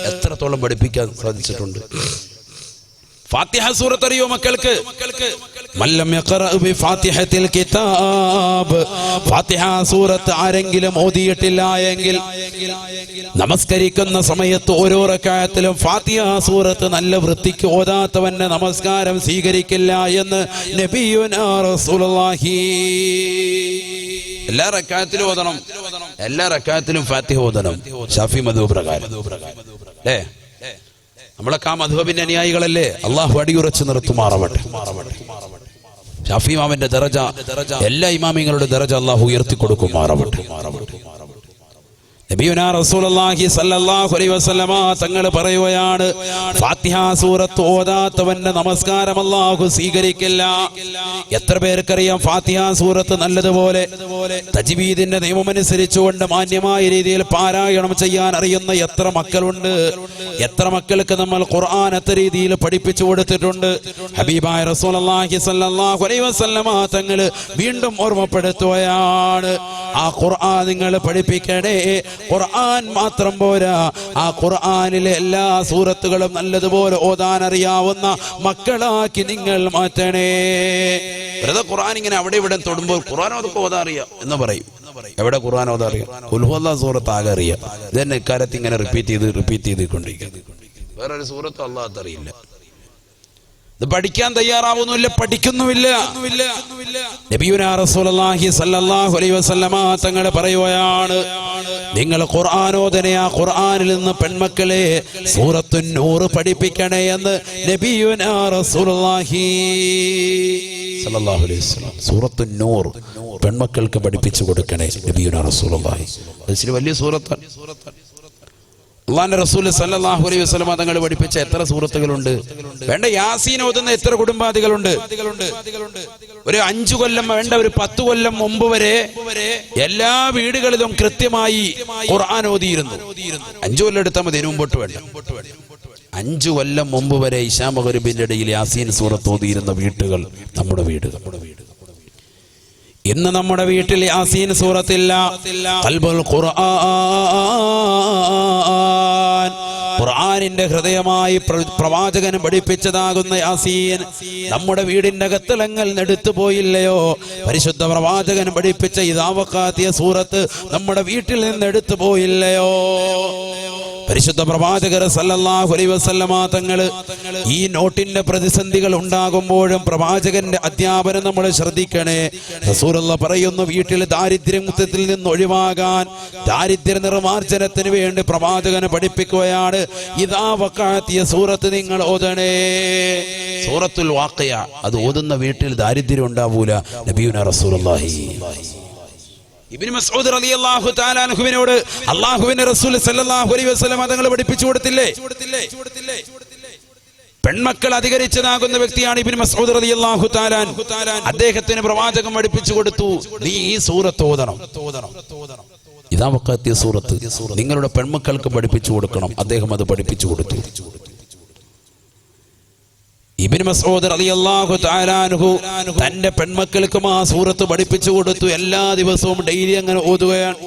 എത്രത്തോളം പഠിപ്പിക്കാൻ സാധിച്ചിട്ടുണ്ട്? ഫാത്തിഹ സൂറത്ത് അറിയോ മക്കൾക്ക്? മല്ലം യഖറ ബി ഫാത്തിഹത്തിൽ കിതാബ്, ഫാത്തിഹ സൂറത്ത് ആരെങ്കിലും ഓതിയിട്ടില്ല എങ്കിൽ നമസ്കരിക്കുന്ന സമയത്ത് ഓരോ റക്അത്തിലും ഫാത്തിഹ സൂറത്ത് നല്ല വൃത്തിക്ക് ഓതാത്തവന്റെ നമസ്കാരം സ്വീകരിക്കില്ല എന്ന് നബിയുനാ റസൂലുള്ളാഹി. എല്ലാ റക്അത്തിലും ഓതണം, എല്ലാ റക്അത്തിലും ഫാത്തിഹ ഓതണം. ഷാഫി മദ്ഹബ് പ്രകാരം അല്ലേ? നമ്മളൊക്കെ ആ മദ്ഹബിന്റെ അനുയായികളല്ലേ? അള്ളാഹു അടിയുറച്ച് നിർത്തുമാറാവട്ടെ. ഷാഫി ഇമാമിന്റെ ദറജ, എല്ലാ ഇമാമിങ്ങളുടെ ദറജ അള്ളാഹു ഉയർത്തി കൊടുക്കുമാറാവട്ടെ. നബിയുനാ റസൂലുള്ളാഹി സ്വല്ലല്ലാഹു അലൈഹി വസല്ലമ തങ്ങൾ പറയുകയാണ്, ഫാത്തിഹ സൂറത്ത് ഓതാത്തവന്റെ നമസ്കാരം അല്ലാഹു സ്വീകരിക്കില്ല. എത്ര പേർക്കറിയാം ഫാത്തിഹ സൂറത്ത് നല്ലതുപോലെ തജ്വീദിന്റെ നിയമമനുസരിച്ചുകൊണ്ട് മാന്യമായ രീതിയിൽ പാരായണം ചെയ്യാൻ അറിയുന്ന എത്ര മക്കളുണ്ട്? എത്ര മക്കൾക്ക് നമ്മൾ ഖുർആൻ എത്ര രീതിയിൽ പഠിപ്പിച്ചു കൊടുത്തിട്ടുണ്ട്? ഹബീബായ റസൂലുള്ളാഹി സ്വല്ലല്ലാഹു അലൈഹി വസല്ലമ തങ്ങൾ വീണ്ടും ഓർമ്മപ്പെടുത്തുകയാണ്, ആ ഖുർആൻ നിങ്ങൾ പഠിപ്പിക്കണേ. ഖുർആൻ മാത്രം പോരാ, ആ ഖുർആനിലെ എല്ലാ സൂറത്തുകളും നല്ലതുപോലെ ഓതാൻ അറിയാവുന്ന മക്കളാക്കി നിങ്ങൾ മാറ്റണേ. വെറുതെ ഖുർആൻ ഇങ്ങനെ അവിടെ ഇവിടെ തൊടുമ്പോൾ ഖുർആൻ അതൊക്കെ ഓതാൻ അറിയാം എന്ന് പറയും. എവിടെ ഖുർആൻ ഓതാൻ അറിയാം? ഖുൽ ഹുവല്ലാഹു സൂറത്ത് ആകെ അറിയാം. ഇതന്നെ ഇക്കാലത്ത് ഇങ്ങനെ റിപ്പീറ്റ് ചെയ്തുകൊണ്ടിരിക്കുന്നത്. വേറൊരു സൂറത്ത് അല്ലാഹു അറിയില്ല. ഇത് പഠിക്കാൻ തയ്യാറാവുന്നില്ല, പഠിക്കുന്നുമില്ല. നബിയുനാ റസൂലുള്ളാഹി സ്വല്ലല്ലാഹു അലൈഹി വസല്ലമ തങ്ങൾ പറയുകയാണ്, നിങ്ങൾ ഖുർആൻ ഓതണേ, ആ ഖുർആനിൽ നിന്ന് പെൺമക്കളെ സൂറത്തുൻ നൂർ പഠിപ്പിക്കണേ എന്ന് നബിയുനാ റസൂലുള്ളാഹി സ്വല്ലല്ലാഹു അലൈഹി വസല്ലം. സൂറത്തുൻ നൂർ പെൺമക്കൾക്ക് പഠിപ്പിച്ചു കൊടുക്കണേ നബിയുനാ റസൂലുള്ളാഹി. അത് വലിയ സൂറത്താണ്. അല്ലാഹുവിന്റെ റസൂൽ സല്ലല്ലാഹു അലൈഹി വസല്ലം തങ്ങൾ പഠിപ്പിച്ച എത്ര സൂറത്തുകളുണ്ട്? വേണ്ട യാസീൻ ഓതുന്ന എത്ര കുടുംബാദികളുണ്ട്? ഒരു 5 കൊല്ലം വേണ്ട, ഒരു 10 കൊല്ലം മുമ്പ് വരെ എല്ലാ വീടുകളിലും കൃത്യമായി ഖുർആൻ ഓതിയിരുന്നു. 5 കൊല്ലം എടുത്താൽ മതി, മുമ്പോട്ട് വേണ്ട. 5 കൊല്ലം മുമ്പ് വരെ ഇശാ മഗ്‌രിബിന്റെ ഇടയിൽ യാസീൻ സൂറത്ത് ഓതിയിരുന്ന വീട്ടുകൾ നമ്മുടെ വീട്. ഇന്ന് നമ്മുടെ വീട്ടിൽ യാസീൻ സൂറത്തില്ല. ഖൽബുൽ ഖുർആൻ, ഖുർആനിന്റെ ഹൃദയമായി പ്രവാചകൻ പഠിപ്പിച്ചതാകുന്ന യാസീൻ നമ്മുടെ വീടിന്റെ അകത്തളങ്ങൾ എടുത്തു പോയില്ലയോ? പരിശുദ്ധ പ്രവാചകൻ പഠിപ്പിച്ച ഇദാ വഖഅത്തിയ സൂറത്ത് നമ്മുടെ വീട്ടിൽ നിന്ന് എടുത്തു പോയില്ലയോ? പരിശുദ്ധ പ്രവാചകർ സല്ലല്ലാഹു അലൈഹി വസല്ലമ തങ്ങൾ ഈ നോട്ടിന്റെ പ്രതിസന്ധികൾ ഉണ്ടാകുമ്പോഴും പ്രവാചകന്റെ അധ്യാപനം നമ്മൾ ശ്രദ്ധിക്കണേ. റസൂലുള്ളാഹി പറയുന്നു, വീട്ടിൽ ദാരിദ്ര്യത്തിൽ നിന്ന് ഒഴിവാകാൻ, ദാരിദ്ര്യ നിർമാർജനത്തിന് വേണ്ടി പ്രവാചകനെ പഠിപ്പിക്കുകയാണ്. ഇദാ വഖഅത്തിയ സൂറത്ത് നിങ്ങൾ ഓതണേ. സൂറത്തുൽ വാഖിയ അത് ഓതുന്ന വീട്ടിൽ ദാരിദ്ര്യം ഉണ്ടാവൂല. നബിയുനാ റസൂലുള്ളാഹി ഇബ്നു മസ്ഊദ് റളിയല്ലാഹു തആല അൻഹുവിനോട് അല്ലാഹുവിന്റെ റസൂൽ സല്ലല്ലാഹു അലൈഹി വസല്ലം തങ്ങൾ പഠിപ്പിച്ചു കൊടുത്തില്ലേ? പെൺമക്കൾ അധികരിച്ചതാകുന്ന വ്യക്തിയാണ് ഇബ്നു മസ്ഊദ് റളിയല്ലാഹു തആല. അദ്ദേഹത്തിന് പ്രവാചകൻ പഠിപ്പിച്ചു കൊടുത്തു, നീ ഈ സൂറത്ത് ഓതണം. ഇദാ വഖഅത്തിയ സൂറത്ത് നിങ്ങളുടെ പെൺമക്കൾക്ക് പഠിപ്പിച്ചു കൊടുക്കണം. അദ്ദേഹം അത് പഠിപ്പിച്ചു കൊടുത്തു. ഇബ്നു മസ്ഊദ് റളിയല്ലാഹു തആല അൻഹു തന്റെ പെൺമക്കൾക്കും ആ സൂറത്ത് പഠിപ്പിച്ചു കൊടുത്തു. എല്ലാ ദിവസവും ഡെയിലി അങ്ങനെ ഓതുകയാണ്.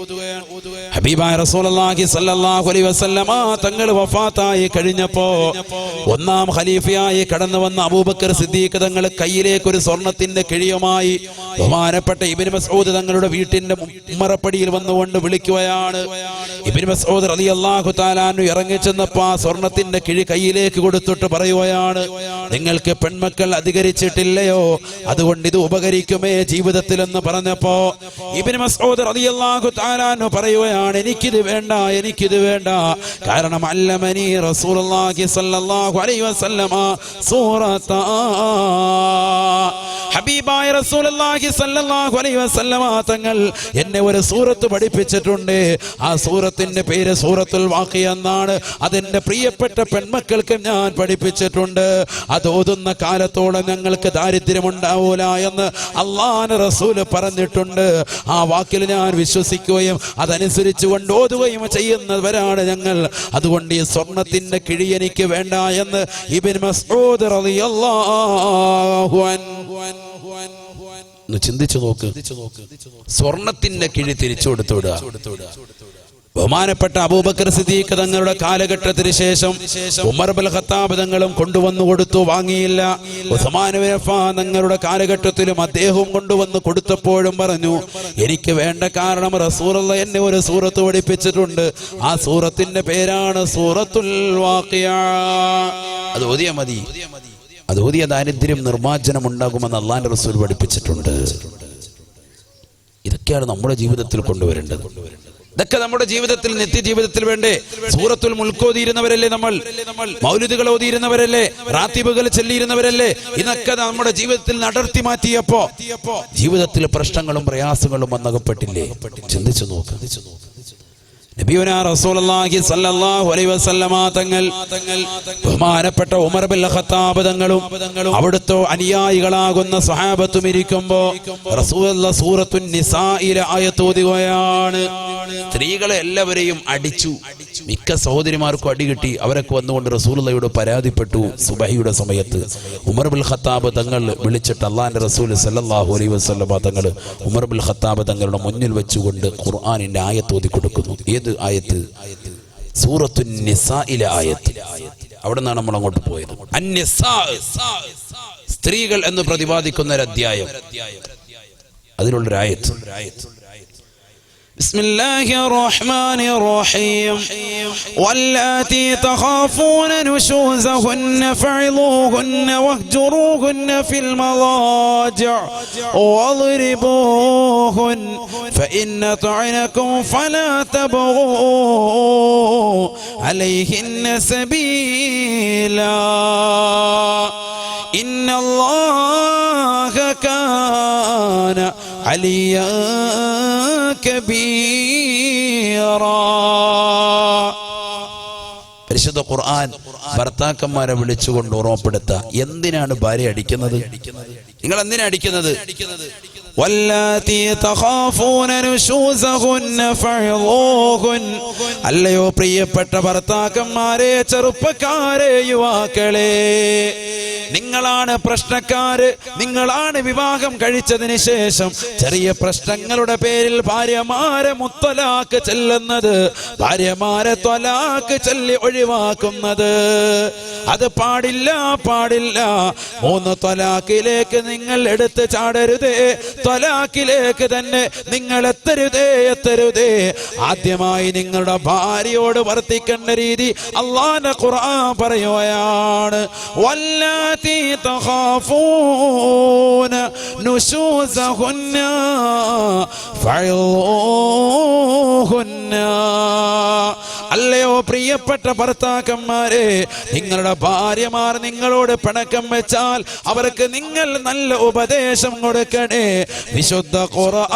ഹബീബായ റസൂലുള്ളാഹി സ്വല്ലല്ലാഹു അലൈഹി വസല്ലമ തങ്ങൾ വഫാത്തായി കഴിഞ്ഞപ്പോ ഒന്നാം ഖലീഫയായി കടന്നു വന്ന അബൂബക്കർ സിദ്ദീഖ് തങ്ങൾ കയ്യിലേക്ക് ഒരു സ്വർണത്തിന്റെ കിഴിയുമായി ബഹുമാനപ്പെട്ട ഇബ്നു മസ്ഊദ് തങ്ങളുടെ വീട്ടിന്റെ ഉമ്മറപ്പടിയിൽ വന്നുകൊണ്ട് വിളിക്കുകയാണ്. ഇബ്നു മസ്ഊദ് റളിയല്ലാഹു തആല അൻഹു ഇറങ്ങിച്ചെന്നപ്പോൾ ആ സ്വർണത്തിന്റെ കിഴി കയ്യിലേക്ക് കൊടുത്തിട്ട് പറയുകയാണ്, നിങ്ങൾക്ക് പെൺമക്കൾ അധികരിച്ചിട്ടില്ലയോ? അതുകൊണ്ട് ഇത് ഉപകരിക്കുമേ ജീവിതത്തിൽ എന്ന് പറഞ്ഞപ്പോ ഇബ്നു മസ്ഊദ് റളിയല്ലാഹു തആല അൻഹു പറയുകയാണ്, എനിക്കിത് വേണ്ട, എനിക്കിത് വേണ്ട. കാരണം അല്ലമനി റസൂലുള്ളാഹി സ്വല്ലല്ലാഹു അലൈഹി വസല്ലമ സൂറത, ഹബീബായ റസൂലുള്ളാഹി സ്വല്ലല്ലാഹു അലൈഹി വസല്ലമ തങ്ങൾ എന്നെ ഒരു സൂറത്ത് പഠിപ്പിച്ചിട്ടുണ്ട്. ആ സൂറത്തിന്റെ പേര് സൂറത്തുൽ വാഖിയ എന്നാണ്. അതെന്റെ പ്രിയപ്പെട്ട പെൺമക്കൾക്ക് ഞാൻ പഠിപ്പിച്ചിട്ടുണ്ട്. അത് ഓതുന്ന കാലത്തോളം ഞങ്ങൾക്ക് ദാരിദ്ര്യമുണ്ടാവൂല എന്ന് അല്ലാഹുവിന്റെ റസൂൽ പറഞ്ഞിട്ടുണ്ട്. ആ വാക്കിൽ ഞാൻ വിശ്വസിക്കുകയും അതനുസരിച്ച് കൊണ്ട് ഓതുകയും ചെയ്യുന്നവരാണ് ഞങ്ങൾ. അതുകൊണ്ട് ഈ സ്വർണത്തിന്റെ കിഴി എനിക്ക് വേണ്ട എന്ന് ഇബ്നു മസ്ഊദ് റളിയല്ലാഹു അൻഹു. ചിന്തിച്ചു നോക്ക്, സ്വർണത്തിന്റെ കിഴി തിരിച്ചു കൊടുത്തുവിടുക. ബഹുമാനപ്പെട്ട അബൂബക്കർ സിദ്ദീഖ് തങ്ങളുടെ കാലഘട്ടത്തിന് ശേഷം ഉമർ ഇബ്നുൽ ഖത്താബ് തങ്ങളും കൊണ്ടുവന്നു കൊടുത്തു, വാങ്ങിയില്ല. ഉസ്മാൻ ഇബ്നു അഫ്ഫാൻ തങ്ങളുടെ കാലഘട്ടത്തിലും അദ്ദേഹവും കൊണ്ടുവന്ന് കൊടുത്തപ്പോഴും പറഞ്ഞു, എനിക്ക് വേണ്ട, കാരണം റസൂലുള്ളാഹി എന്നെ ഒരു സൂറത്ത് പഠിപ്പിച്ചിട്ടുണ്ട്. ആ സൂറത്തിന്റെ പേരാണ് സൂറത്തുൽ വാഖിയ. അത് ഓതിയാ മതി. അത് ഓതിയ ദാരിദ്ര്യം നിർമ്മാർജ്ജനം ഉണ്ടാകുമെന്ന് അല്ലാഹുവിന്റെ റസൂൽ പഠിപ്പിച്ചിട്ടുണ്ട്. ഇതൊക്കെയാണ് നമ്മുടെ ജീവിതത്തിൽ കൊണ്ടുവരേണ്ടത്. ഇതൊക്കെ നമ്മുടെ ജീവിതത്തിൽ, നിത്യജീവിതത്തിൽ വേണ്ടേ? സൂറത്തുൽ മുൽക്ക് ഓതിയിരുന്നവരല്ലേ നമ്മൾ? മൗലിദുകൾ ഓതിയിരുന്നവരല്ലേ? റാത്തിബുകൾ ചൊല്ലിയിരുന്നവരല്ലേ? ഇതൊക്കെ നമ്മുടെ ജീവിതത്തിൽ നടത്തി മാറ്റിയപ്പോ ജീവിതത്തിൽ പ്രശ്നങ്ങളും പ്രയാസങ്ങളും വന്നകപ്പെട്ടില്ലേ? ചിന്തിച്ചു നോക്ക്. നബിയുനാ റസൂലുള്ളാഹി സ്വല്ലല്ലാഹു അലൈഹി വസല്ലമ തങ്ങൾ ബഹുമാനപ്പെട്ട ഉമർ ഇബ്നുൽ ഖത്താബ് തങ്ങളും അവിടുത്തെ അനുയായികളാകുന്ന സ്വഹാബത്തും ഇരിക്കുമ്പോൾ റസൂലുള്ളാഹി സൂറത്തുൻ നിസായിലെ ആയത്ത് ഓതുകയാണ്. സ്ത്രീകളെ എല്ലാവരെയും അടിച്ചു. മിക്ക സഹോദരിമാർക്കും അടി കിട്ടി. അവരൊക്കെ വന്നുകൊണ്ട് റസൂലുള്ളാഹിയോട് പരാതിപ്പെട്ടു. സുബഹിയുടെ സമയത്ത് ഉമർ ഇബ്നുൽ ഖത്താബ് തങ്ങൾ വിളിച്ചിട്ട് അല്ലാഹുവിന്റെ റസൂൽ സ്വല്ലല്ലാഹു അലൈഹി വസല്ലമ തങ്ങൾ ഉമർ ഇബ്നുൽ ഖത്താബ് തങ്ങളുടെ മുന്നിൽ വെച്ചുകൊണ്ട് ഖുർആനിന്റെ ആയത്ത് ഓതി കൊടുക്കുന്നു. ഏത് ആയത്ത്? സൂറത്തുൻ നിസായിലെ ആയത്ത്. അവിടെ നിന്നാണ് നമ്മൾ അങ്ങോട്ട് പോയത്. അന്നിസാ, സ്ത്രീകൾ എന്ന് പ്രതിപാദിക്കുന്ന ഒരു അധ്യായം, അതിലുള്ളൊരു ആയത്ത്. بسم الله الرحمن الرحيم واللاتي تخافون نشوزهن فعظوهن واهجروهن في المضاجع واضربوهن فإن طعنكم فلا تبغوا عليهن سبيلا إن الله كان عليا كبيرا. പരിശുദ്ധ ഖുർആൻ ഭർത്താക്കന്മാരെ വിളിച്ചുകൊണ്ട് ഓർമ്മപ്പെടുത്തുക. എന്തിനാണ് ഭാര്യ അടിക്കുന്നത്? നിങ്ങൾ എന്തിനാ അടിക്കുന്നത്? വല്ലാത്തി തഖാഫൂന നുശൂസഹുന്ന ഫഅദൂഹുൻ. അല്ലയോ പ്രിയപ്പെട്ട ഭർത്താക്കന്മാരെ, ചെറുപ്പക്കാരെ, യുവാക്കളെ, നിങ്ങളാണ് പ്രശ്നക്കാര്. നിങ്ങളാണ് വിവാഹം കഴിച്ചതിന് ശേഷം ചെറിയ പ്രശ്നങ്ങളുടെ പേരിൽ ഭാര്യമാരെ മുത്തലാക്ക് ചെല്ലുന്നത്, ഭാര്യമാരെ ത്വലാക്ക് ചൊല്ലി ഒഴിവാക്കുന്നത്. അത് പാടില്ല, പാടില്ല. 3 ത്വലാക്കിലേക്ക് നിങ്ങൾ എടുത്ത് ചാടരുതേ. ത്വലാക്കിലേക്ക് തന്നെ നിങ്ങൾ എത്തരുതേ, എത്തരുതേ. ആദ്യമായി നിങ്ങളുടെ ഭാര്യയോട് വർത്തിക്കേണ്ട രീതി അല്ലാഹുവിന്റെ ഖുർആൻ പറയുകയാണ്. വല്ലാത്തി തഖാഫൂന നുശൂസഹുന്ന ഫഅഊഹുന്ന. അല്ലയോ പ്രിയപ്പെട്ട ഭർത്താക്കന്മാരെ, നിങ്ങളുടെ ഭാര്യമാർ നിങ്ങളോട് പിണക്കം വെച്ചാൽ അവർക്ക് നിങ്ങൾ നല്ല ഉപദേശം കൊടുക്കണേ. വിശുദ്ധ ഖുർആൻ